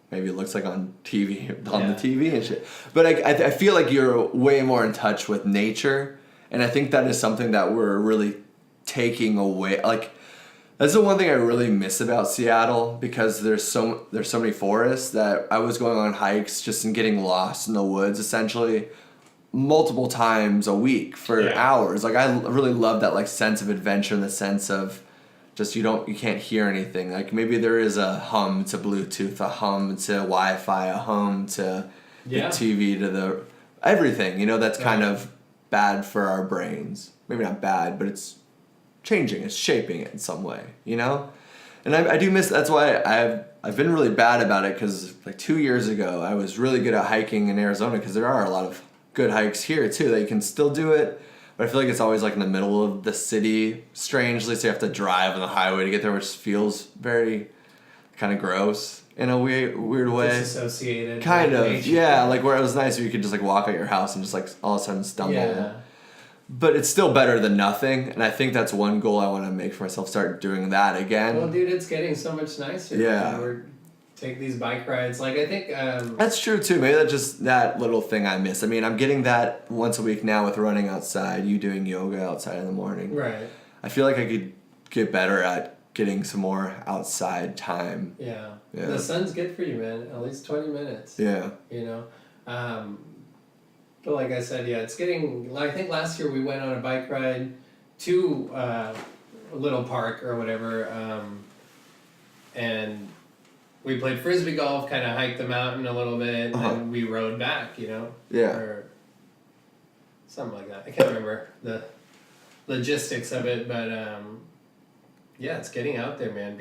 maybe looks like on TV, the TV and shit. But I feel like you're way more in touch with nature, and I think that is something that we're really taking away. Like, that's the one thing I really miss about Seattle, because there's so many forests that I was going on hikes just and getting lost in the woods essentially multiple times a week for hours. Like, I really love that like sense of adventure, and the sense of just you can't hear anything. Like, maybe there is a hum to Bluetooth, a hum to Wi-Fi, a hum to the TV, to the everything. You know, that's kind of bad for our brains. Maybe not bad, but it's changing, it's shaping it in some way, you know? And I do miss, that's why I've been really bad about it, because like 2 years ago I was really good at hiking in Arizona, because there are a lot of good hikes here too that you can still do it, but I feel like it's always like in the middle of the city strangely, so you have to drive on the highway to get there, which feels very kind of gross in a weird way. Disassociated. Kind of, yeah, like where it was nice if you could just like walk out your house and just like all of a sudden stumble. Yeah. But it's still better than nothing, and I think that's one goal I want to make for myself, start doing that again. Well, dude, it's getting so much nicer. Yeah. We're take these bike rides. Like, I think... that's true, too. Maybe that's just that little thing I miss. I mean, I'm getting that once a week now with running outside, you doing yoga outside in the morning. Right. I feel like I could get better at getting some more outside time. Yeah. The sun's good for you, man. At least 20 minutes. Yeah. You know? But like I said, it's getting... I think last year we went on a bike ride to a little park or whatever, and we played Frisbee golf, kind of hiked the mountain a little bit, and then we rode back, you know? Yeah. Or something like that. I can't remember the logistics of it, but it's getting out there, man.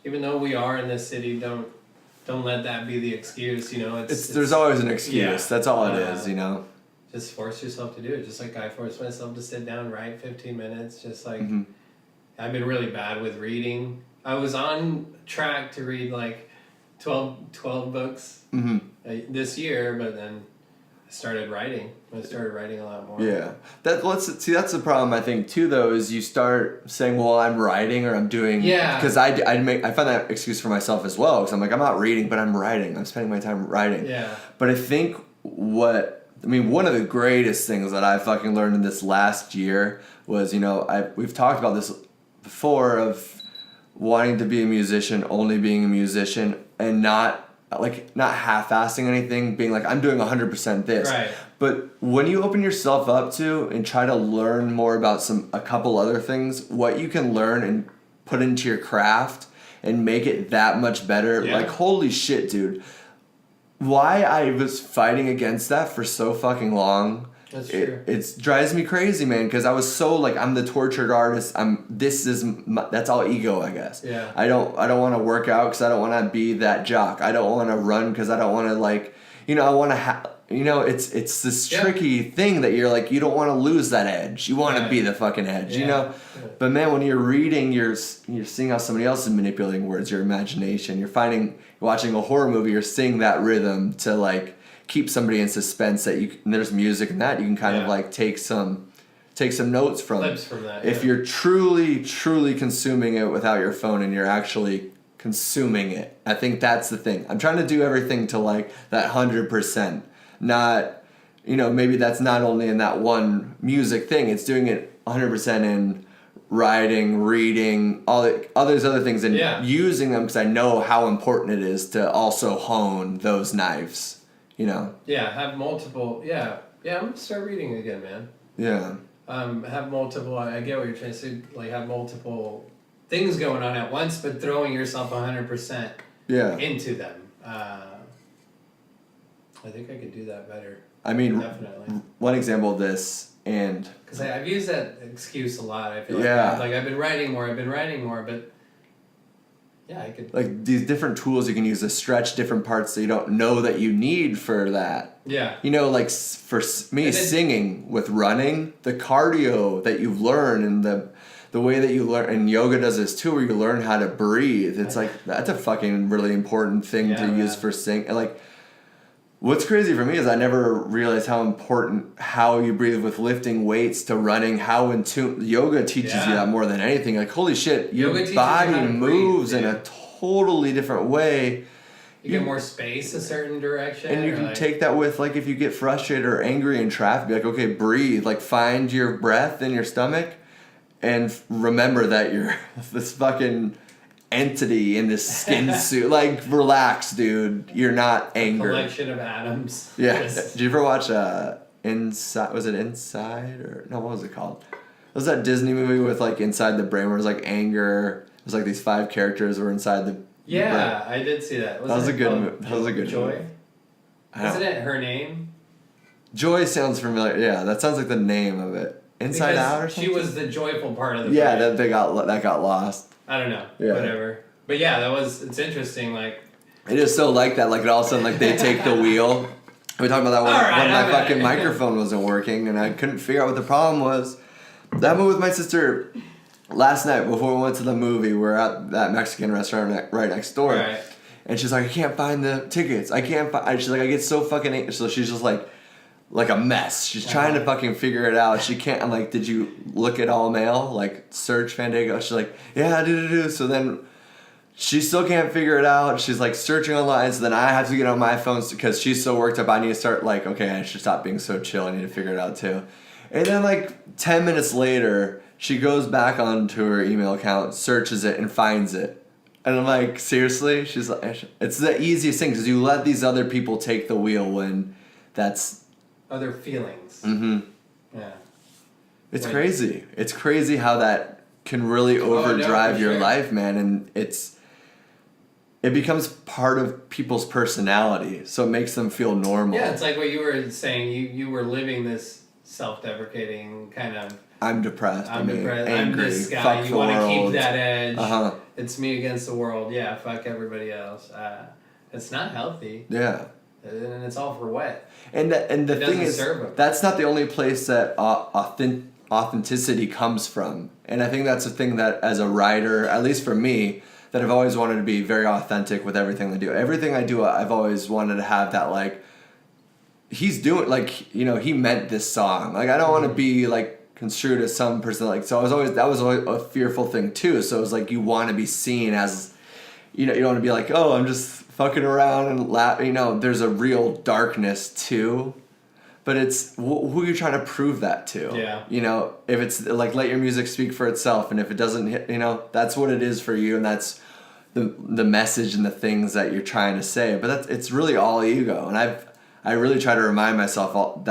Even though we are in this city, don't let that be the excuse, you know. There's always an excuse. That's all it is, you know. Just force yourself to do it. Just like I forced myself to sit down, write 15 minutes. Just like I've been really bad with reading. I was on track to read like 12 books this year, but then I started writing. I started writing a lot more. Yeah. That's the problem, I think, too, though, is you start saying, well, I'm writing or I'm doing... Yeah. Because I find that excuse for myself as well, because I'm like, I'm not reading, but I'm writing. I'm spending my time writing. Yeah. But I think one of the greatest things that I fucking learned in this last year was, you know, we've talked about this before, of wanting to be a musician, only being a musician, and not half-assing anything, being like, I'm doing 100% this. Right. But when you open yourself up to and try to learn more about a couple other things, what you can learn and put into your craft and make it that much better, like, holy shit, dude. Why I was fighting against that for so fucking long, that's true. It drives me crazy, man, because I was so like, I'm the tortured artist. That's all ego, I guess. Yeah. I don't want to work out because I don't want to be that jock. I don't want to run because I don't want to, like, you know, I want to it's this tricky thing that you're like, you don't want to lose that edge. You want to be the fucking edge, you know? Yeah. But man, when you're reading, you're seeing how somebody else is manipulating words, your imagination. You're watching a horror movie, you're seeing that rhythm to like keep somebody in suspense, and there's music and that you can kind of like take some notes from. Clips from that. If you're truly consuming it without your phone and you're actually consuming it, I think that's the thing. I'm trying to do everything to like that 100%. Not, you know, maybe that's not only in that one music thing, it's doing it 100% in writing, reading, all those other things, and using them because I know how important it is to also hone those knives. You know? Yeah, have multiple... Yeah, I'm going to start reading again, man. Yeah. Have multiple... I get what you're trying to say. Like, have multiple things going on at once, but throwing yourself 100% into them. I think I could do that better. I mean, definitely. One example of this, and... Because I've used that excuse a lot. I feel like I've been writing more, but... Yeah, I could. Like these different tools you can use to stretch different parts that you don't know that you need for that. Yeah. You know, like for me, singing with running, the cardio that you learn and the way that you learn, and yoga does this too, where you learn how to breathe. It's like, that's a fucking really important thing to use for singing. Like, what's crazy for me is I never realized how important how you breathe with lifting weights to running, how in tune. Yoga teaches you that more than anything. Like, holy shit, your body moves in a totally different way. You get more space a certain direction. And you can take that with, like, if you get frustrated or angry in traffic, be like, okay, breathe. Like, find your breath in your stomach and remember that you're this fucking entity in this skin suit. Like, relax, dude. You're not angry. Collection of atoms. Yeah. Did you ever watch Inside? Was it Inside? Or no, what was it called? It was that Disney movie with, like, inside the brain where it was, like, anger. It was, like, these 5 characters were inside the... Yeah, I did see that. That was a good movie. That was a good Joy? movie. Isn't it her name? Joy sounds familiar. Yeah, that sounds like the name of it. Inside Out or something? She was the joyful part of the Yeah, that got lost. I don't know. Yeah. Whatever. But yeah, it's interesting, like... It is so like that, like all of a sudden, like they take the wheel. We talked about that when my fucking microphone wasn't working and I couldn't figure out what the problem was. That movie with my sister... Last night, before we went to the movie, we're at that Mexican restaurant right next door. Right. And she's like, I can't find the tickets. I can't find... She's like, I get so fucking angry. So she's just like a mess. She's trying to fucking figure it out. She can't... I'm like, did you look at all mail? Like, search Fandango? She's like, yeah, I did. So then she still can't figure it out. She's like searching online. So then I have to get on my phone because she's so worked up. I need to start like, okay, I should stop being so chill. I need to figure it out too. And then like 10 minutes later... She goes back onto her email account, searches it, and finds it. And I'm like, seriously? She's like, it's the easiest thing because you let these other people take the wheel when that's... Other feelings. Mm-hmm. Yeah. It's crazy. It's crazy how that can really overdrive your life, man. And it becomes part of people's personality, so it makes them feel normal. Yeah, it's like what you were saying. You were living this self-deprecating kind of... I'm depressed. I'm depressed. Angry. I'm this guy. Fuck You the want to keep world. that edge. Uh-huh. It's me against the world. Yeah, fuck everybody else. It's not healthy. Yeah. And it's all for what? And the thing is, that's not the only place that authenticity comes from. And I think that's a thing that, as a writer, at least for me, that I've always wanted to be very authentic with everything I do. Everything I do, I've always wanted to have that, like, he's doing, like, you know, he meant this song. Like, I don't want to be, like, construed as some person, like, so that was always a fearful thing too. So it was like, you want to be seen as, you know, you don't want to be like, oh, I'm just fucking around and laugh. You know, there's a real darkness too, but it's who you're trying to prove that to. Yeah. You know, if it's like, let your music speak for itself, and if it doesn't hit, you know, that's what it is for you, and that's the message and the things that you're trying to say. But it's really all ego, and I really try to remind myself all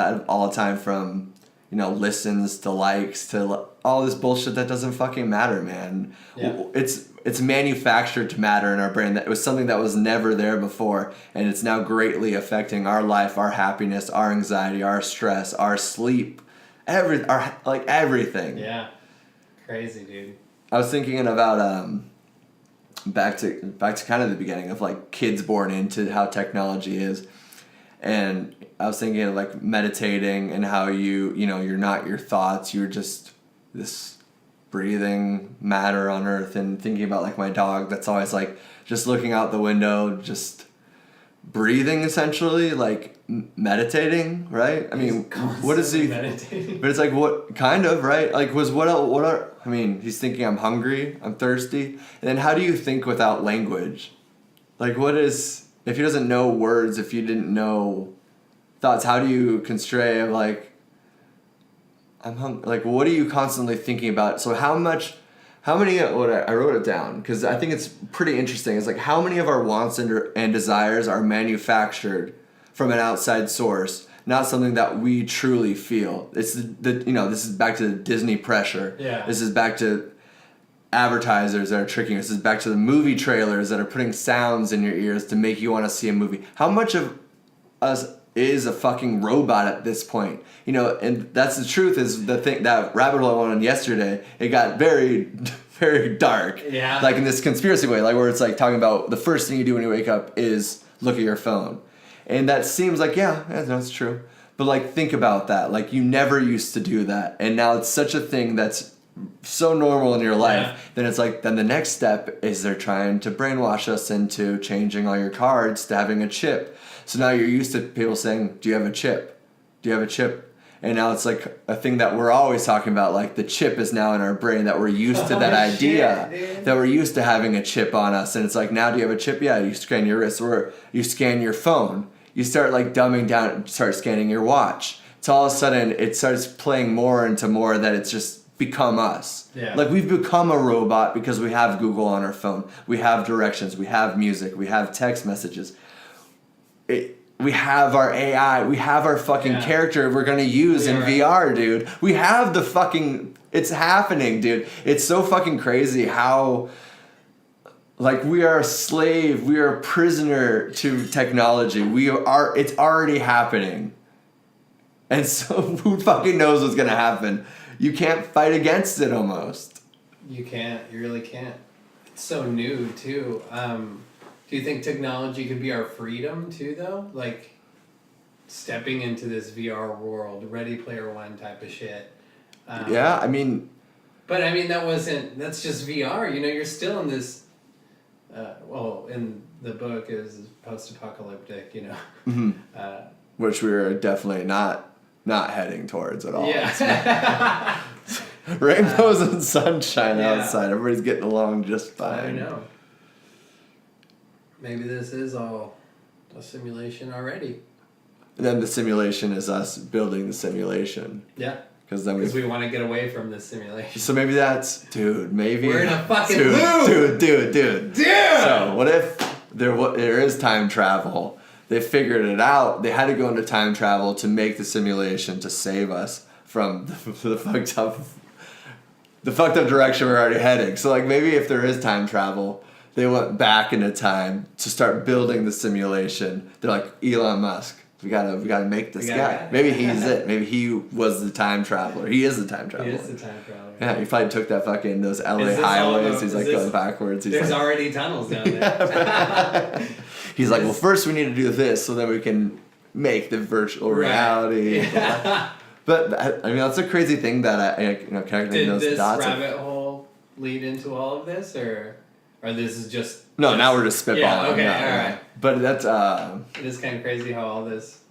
the time, from, you know, listens to likes to all this bullshit that doesn't fucking matter, man. Yeah. It's manufactured to matter in our brain. That it was something that was never there before, and it's now greatly affecting our life, our happiness, our anxiety, our stress, our sleep, everything. Yeah, crazy, dude. I was thinking about back to kind of the beginning of, like, kids born into how technology is. And I was thinking of, like, meditating and how you know, you're not your thoughts. You're just this breathing matter on earth, and thinking about, like, my dog that's always, like, just looking out the window, just breathing, essentially, like, meditating, right? I mean, what is he meditating? But it's like, what kind of, right? Like, I mean, he's thinking, I'm hungry, I'm thirsty. And then how do you think without language? Like, what is... If he doesn't know words, if you didn't know thoughts, how do you constray of, like, I'm hungry? Like, what are you constantly thinking about? So how many, I wrote it down because I think it's pretty interesting. It's like, how many of our wants and desires are manufactured from an outside source, not something that we truly feel? It's you know, this is back to the Disney pressure. Yeah. This is back to advertisers that are tricking us. This is back to the movie trailers that are putting sounds in your ears to make you want to see a movie. How much of us is a fucking robot at this point? You know, and that's the truth, is the thing, that rabbit hole I went on yesterday, it got very very dark. Yeah. Like in this conspiracy way, like where it's like talking about the first thing you do when you wake up is look at your phone. And that seems like, yeah, that's true. But like, think about that. Like, you never used to do that. And now it's such a thing that's so normal in your life. Then it's like, then the next step is they're trying to brainwash us into changing all your cards to having a chip. So now you're used to people saying, do you have a chip? Do you have a chip? And now it's like a thing that we're always talking about. Like, the chip is now in our brain, that we're used to that idea. Shit, that we're used to having a chip on us. And it's like, now do you have a chip? Yeah, you scan your wrist, or you scan your phone. You start like dumbing down, start scanning your watch. It's all of a sudden, it starts playing more into more that it's just become us. Yeah. Like, we've become a robot because we have Google on our phone. We have directions. We have music. We have text messages. We have our AI. We have our fucking character we're going to use in VR, dude. We have the fucking... It's happening, dude. It's so fucking crazy how... Like, we are a slave. We are a prisoner to technology. It's already happening. And so who fucking knows what's going to happen? You can't fight against it almost. You can't. You really can't. It's so new, too. Do you think technology could be our freedom too, though? Like, stepping into this VR world, Ready Player One type of shit. Yeah, I mean... But, I mean, that's just VR. You know, you're still in this... in the book is post-apocalyptic, you know. Mm-hmm. Which we're definitely not heading towards at all. Yeah. Rainbows and sunshine outside. Everybody's getting along just fine. I know. Maybe this is all a simulation already. And then the simulation is us building the simulation. Yeah. Because we want to get away from this simulation. So maybe that's... Dude, maybe... We're in a fucking loop! Dude! So what if there is time travel? They figured it out. They had to go into time travel to make the simulation to save us from the fucked up direction we're already heading. So like, maybe if there is time travel... They went back into time to start building the simulation. They're like, Elon Musk, we gotta make this guy. Maybe he's it. Maybe he was the time traveler. He is the time traveler. He is the time traveler. Yeah, he probably took that fucking those LA highways. He's like going backwards. There's already tunnels down there. He's like, well, first we need to do this so then we can make the virtual reality. Yeah. But I mean, that's a crazy thing that connecting those dots. Did this rabbit hole lead into all of this, or this is just... No, now we're just spitballing. Yeah, okay, alright. But that's... It is kind of crazy how all this...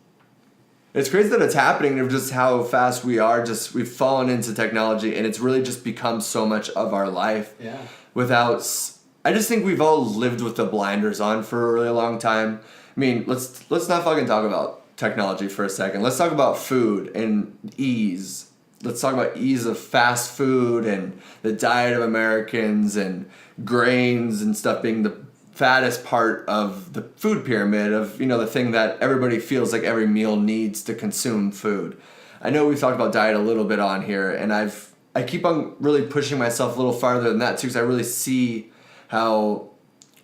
It's crazy that it's happening, of just how fast we are. Just, we've fallen into technology, and it's really just become so much of our life. Yeah. Without... I just think we've all lived with the blinders on for a really long time. I mean, let's not fucking talk about technology for a second. Let's talk about food and ease. Let's talk about ease of fast food and the diet of Americans and grains and stuff being the fattest part of the food pyramid of, the thing that everybody feels like every meal needs to consume food. I know we've talked about diet a little bit on here, and I keep on really pushing myself a little farther than that too, because I really see how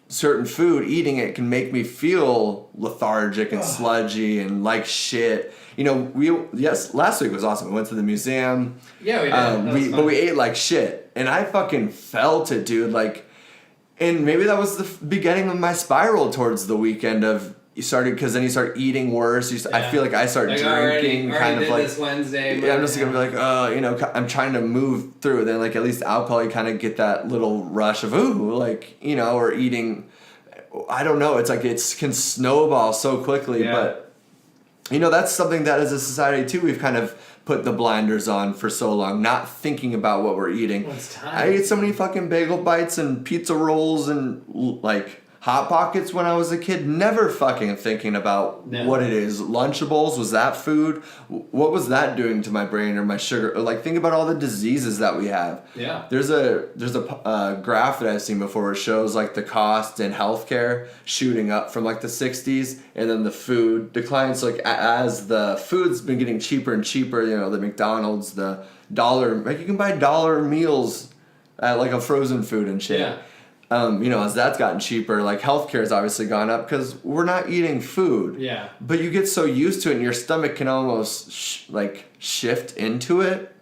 certain food, eating it can make me feel lethargic and sludgy and like shit. Last week was awesome. We went to the museum. Yeah, we did. But we ate like shit, and I fucking felt it, dude. Like, and maybe that was the beginning of my spiral towards the weekend of because then you start eating worse. I feel like I start drinking kind of like this Wednesday. Yeah, I'm just gonna be like, I'm trying to move through it. Then like at least alcohol, you kind of get that little rush of or eating. I don't know. It's like it can snowball so quickly, but. That's something that as a society too, we've kind of put the blinders on for so long, not thinking about what we're eating. Well, it's time. I ate so many fucking bagel bites and pizza rolls and like Hot Pockets when I was a kid, never fucking thinking about what it is. Lunchables, was that food? What was that doing to my brain or my sugar? Or like, think about all the diseases that we have. Yeah. There's a graph that I've seen before where it shows like the cost in healthcare shooting up from like the 60s, and then the food declines. So like as the food's been getting cheaper and cheaper, the McDonald's, the dollar, like you can buy dollar meals at like a frozen food and shit. Yeah. As that's gotten cheaper, like healthcare has obviously gone up because we're not eating food. Yeah. But you get so used to it, and your stomach can almost shift into it.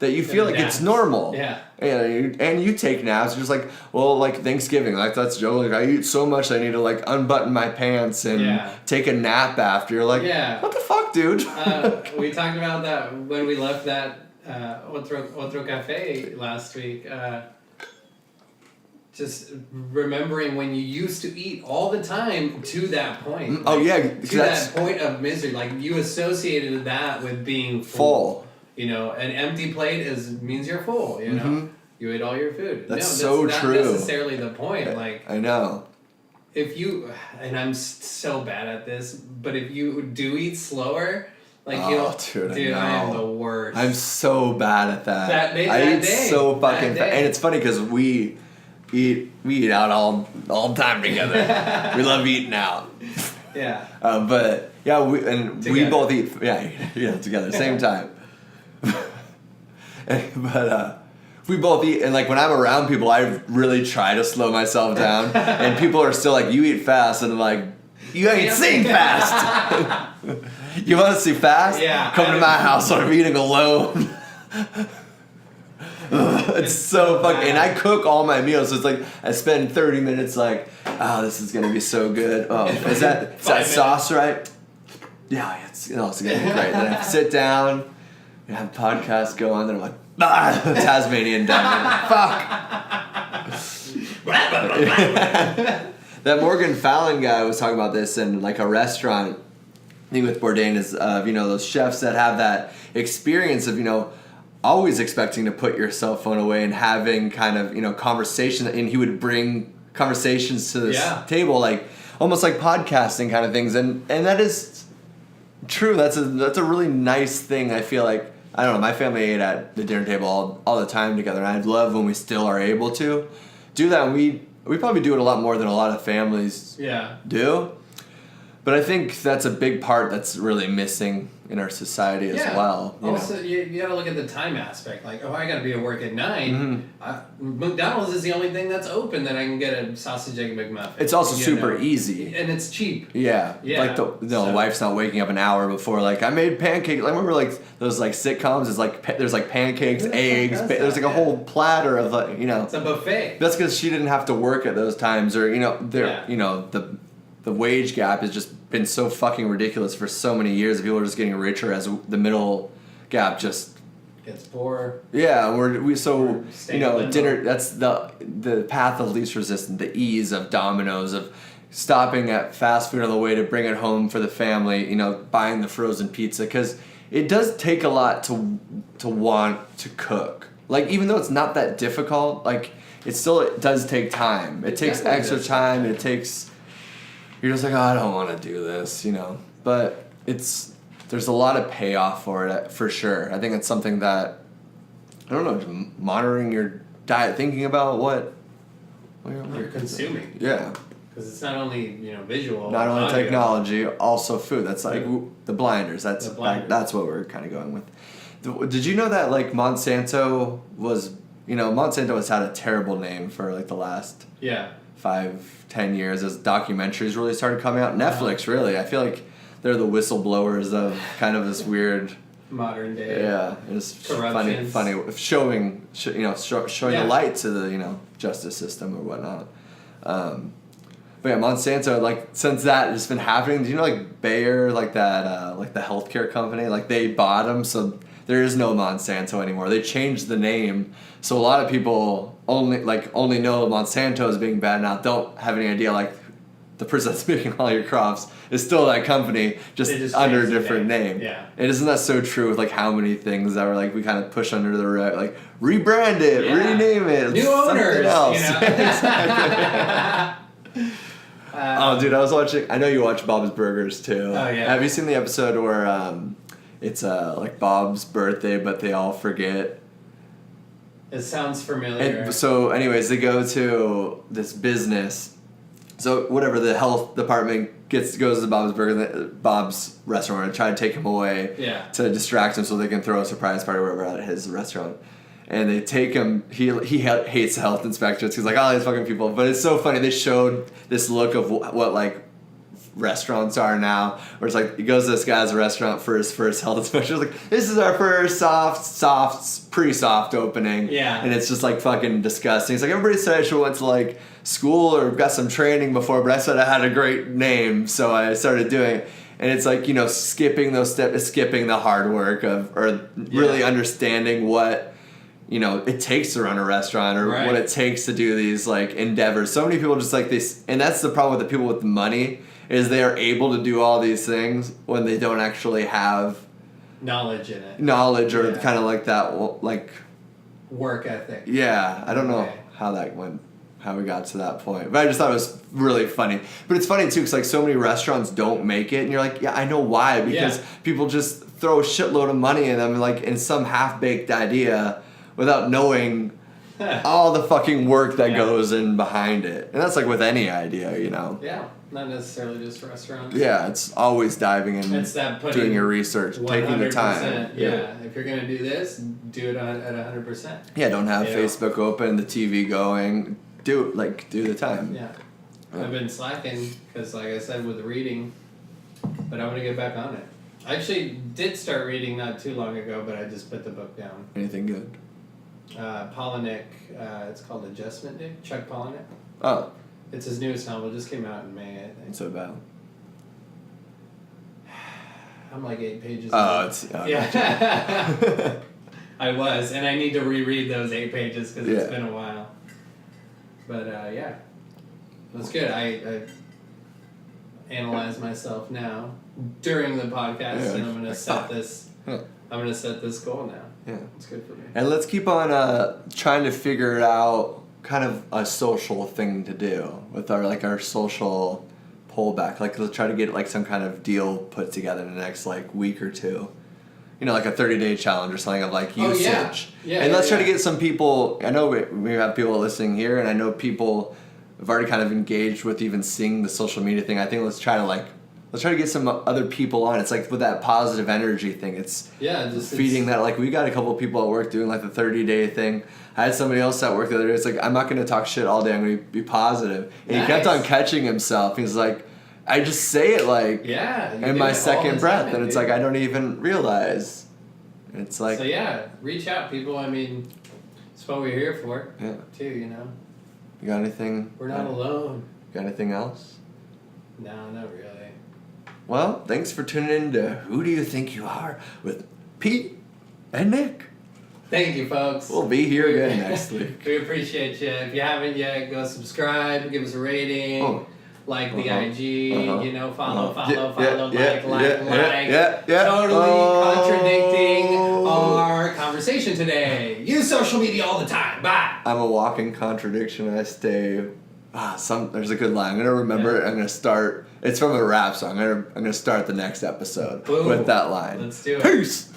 that you feel like it's normal. Yeah. And you take naps. You're just like, well, like Thanksgiving, like that's Joe. Like I eat so much, I need to like unbutton my pants and take a nap after. You're like, what the fuck, dude? We talked about that when we left that Otro Cafe last week. Just remembering when you used to eat all the time to that point. Oh, yeah. To that point of misery. Like, you associated that with being full. You know, an empty plate means you're full, you know? You ate all your food. That's not true. Necessarily the point. Like, I know. If you, and I'm so bad at this, but if you do eat slower... Like, dude, I am the worst. I'm so bad at that. I eat so fucking fast. And it's funny because we eat out all the time together. We love eating out. Yeah. But yeah, we both eat together same time. But we both eat, and like when I'm around people, I really try to slow myself down, and people are still like, "You eat fast," and I'm like, "You ain't seen fast." You want to see fast? Yeah. Come to my house when I'm eating alone. It's so fucking... And I cook all my meals, so it's like I spend 30 minutes like, oh, this is going to be so good. Oh, is that sauce right? Yeah, it's going to be great. Then I sit down, and have a podcast go on, then I'm like, Tasmanian Devil. Fuck. That Morgan Fallon guy was talking about this in like a restaurant thing with Bourdain is, those chefs that have that experience of, always expecting to put your cell phone away and having kind of, conversation. And he would bring conversations to this table, like almost like podcasting kind of things. And that is true. That's a really nice thing. I feel like, I don't know, my family ate at the dinner table all the time together. And I'd love when we still are able to do that. And we probably do it a lot more than a lot of families do. But I think that's a big part that's really missing in our society as well. Also, you got to look at the time aspect. Like, I got to be at work at 9. McDonald's is the only thing that's open that I can get a sausage egg McMuffin. It's also super easy. And it's cheap. Yeah. Like the wife's not waking up an hour before. Like, I made pancakes. I remember like those like sitcoms. Is like there's like pancakes, eggs. There's like a whole platter of like It's a buffet. That's because she didn't have to work at those times, or the wage gap has just been so fucking ridiculous for so many years. People are just getting richer as the middle gap just gets poorer. Yeah, dinner. That's the path of least resistance. The ease of Domino's, of stopping at fast food on the way to bring it home for the family. Buying the frozen pizza, because it does take a lot to want to cook. Like, even though it's not that difficult, like it does take time. It takes extra time. It takes. You're just like, I don't want to do this, But there's a lot of payoff for it, for sure. I think it's something that, I don't know, just monitoring your diet, thinking about what you're consuming. Yeah. Because it's not only, visual. Not only technology, also food. That's like the blinders. That's what we're kind of going with. Did you know that, like, Monsanto has had a terrible name for, like, the last 5-10 years as documentaries really started coming out. Netflix, really. I feel like they're the whistleblowers of kind of this weird modern day. Yeah, it's funny showing the light to the justice system or whatnot. But yeah, Monsanto, like, since that has been happening, do you know, like, Bayer, like that, like the healthcare company, like they bought them, so there is no Monsanto anymore. They changed the name, so a lot of people only know Monsanto as being bad now, don't have any idea, like, the person that's making all your crops is still that company, just under a different name. Yeah. And isn't that so true with, like, how many things that were, like, we kind of push under the rug, like, rebrand it, rename it, new owners, else. Oh, dude, I was watching, I know you watch Bob's Burgers, too. Oh, yeah. Have you seen the episode where, it's like Bob's birthday, but they all forget? It sounds familiar. And so, anyways, they go to this business. So whatever, the health department goes to Bob's restaurant and try to take him away to distract him so they can throw a surprise party or whatever at his restaurant. And they take him. He hates the health inspectors. He's like, oh, these fucking people. But it's so funny. They showed this look of what like restaurants are now, where it's like he goes to this guy's restaurant for his first health inspection. It's like, this is our first pre-soft opening. Yeah. And it's just like fucking disgusting. It's like, everybody said I should went to like school or got some training before, but I said I had a great name, so I started doing it. And it's like, skipping those steps, skipping the hard work really understanding what it takes to run a restaurant, or what it takes to do these like endeavors. So many people just like this, and that's the problem with the people with the money, is they are able to do all these things when they don't actually have knowledge in it. Or kind of like that, like work ethic. Yeah, I don't know how that went. How we got to that point. But I just thought it was really funny. But it's funny too, because like so many restaurants don't make it, and you're like, yeah, I know why, because people just throw a shitload of money in them, like in some half-baked idea, without knowing all the fucking work that goes in behind it. And that's like with any idea, Yeah, not necessarily just restaurants. Yeah, it's always diving in, it's that doing your research, taking the time. Yeah, if you're gonna do this, do it at 100%. Yeah, don't have Facebook open, the TV going. Do the time. Yeah. I've been slacking because, like I said, with reading, but I want to get back on it. I actually did start reading not too long ago, but I just put the book down. Anything good? Palahniuk, it's called Adjustment Day. Chuck Palahniuk. Oh. It's his newest novel. It just came out in May, I think. What's it about? I'm like 8 pages. Yeah. I was, and I need to reread those 8 pages because it's been a while. But that's good. I analyze myself now during the podcast, and I'm gonna set this. I'm gonna set this goal now. Yeah, it's good for me. And let's keep on trying to figure out kind of a social thing to do with our social pullback. Like, let's try to get like some kind of deal put together in the next like week or two. Like a 30-day challenge or something of like usage. And let's try to get some people. I know we have people listening here, and I know people have already kind of engaged with even seeing the social media thing. I think let's try to get some other people on. It's like with that positive energy thing. It's feeding that. Like, we got a couple of people at work doing like the 30-day thing. I had somebody else at work the other day. It's like, I'm not going to talk shit all day. I'm going to be positive. And he kept on catching himself. He's like, I just say it like in my second breath, and it's like I don't even realize. It's like, so reach out, people. I mean, that's what we're here for. Yeah. Too, You got anything? We're not alone. Got anything else? No, not really. Well, thanks for tuning in to Who Do You Think You Are with Pete and Nick. Thank you, folks. We'll be here again next week. We appreciate you. If you haven't yet, go subscribe, give us a rating. Like the IG, follow, like. Totally contradicting our conversation today. Use social media all the time. Bye. I'm a walking contradiction. I stay. There's a good line. I'm gonna remember it. I'm gonna start. It's from a rap song. I'm gonna start the next episode with that line. Let's do it. Peace.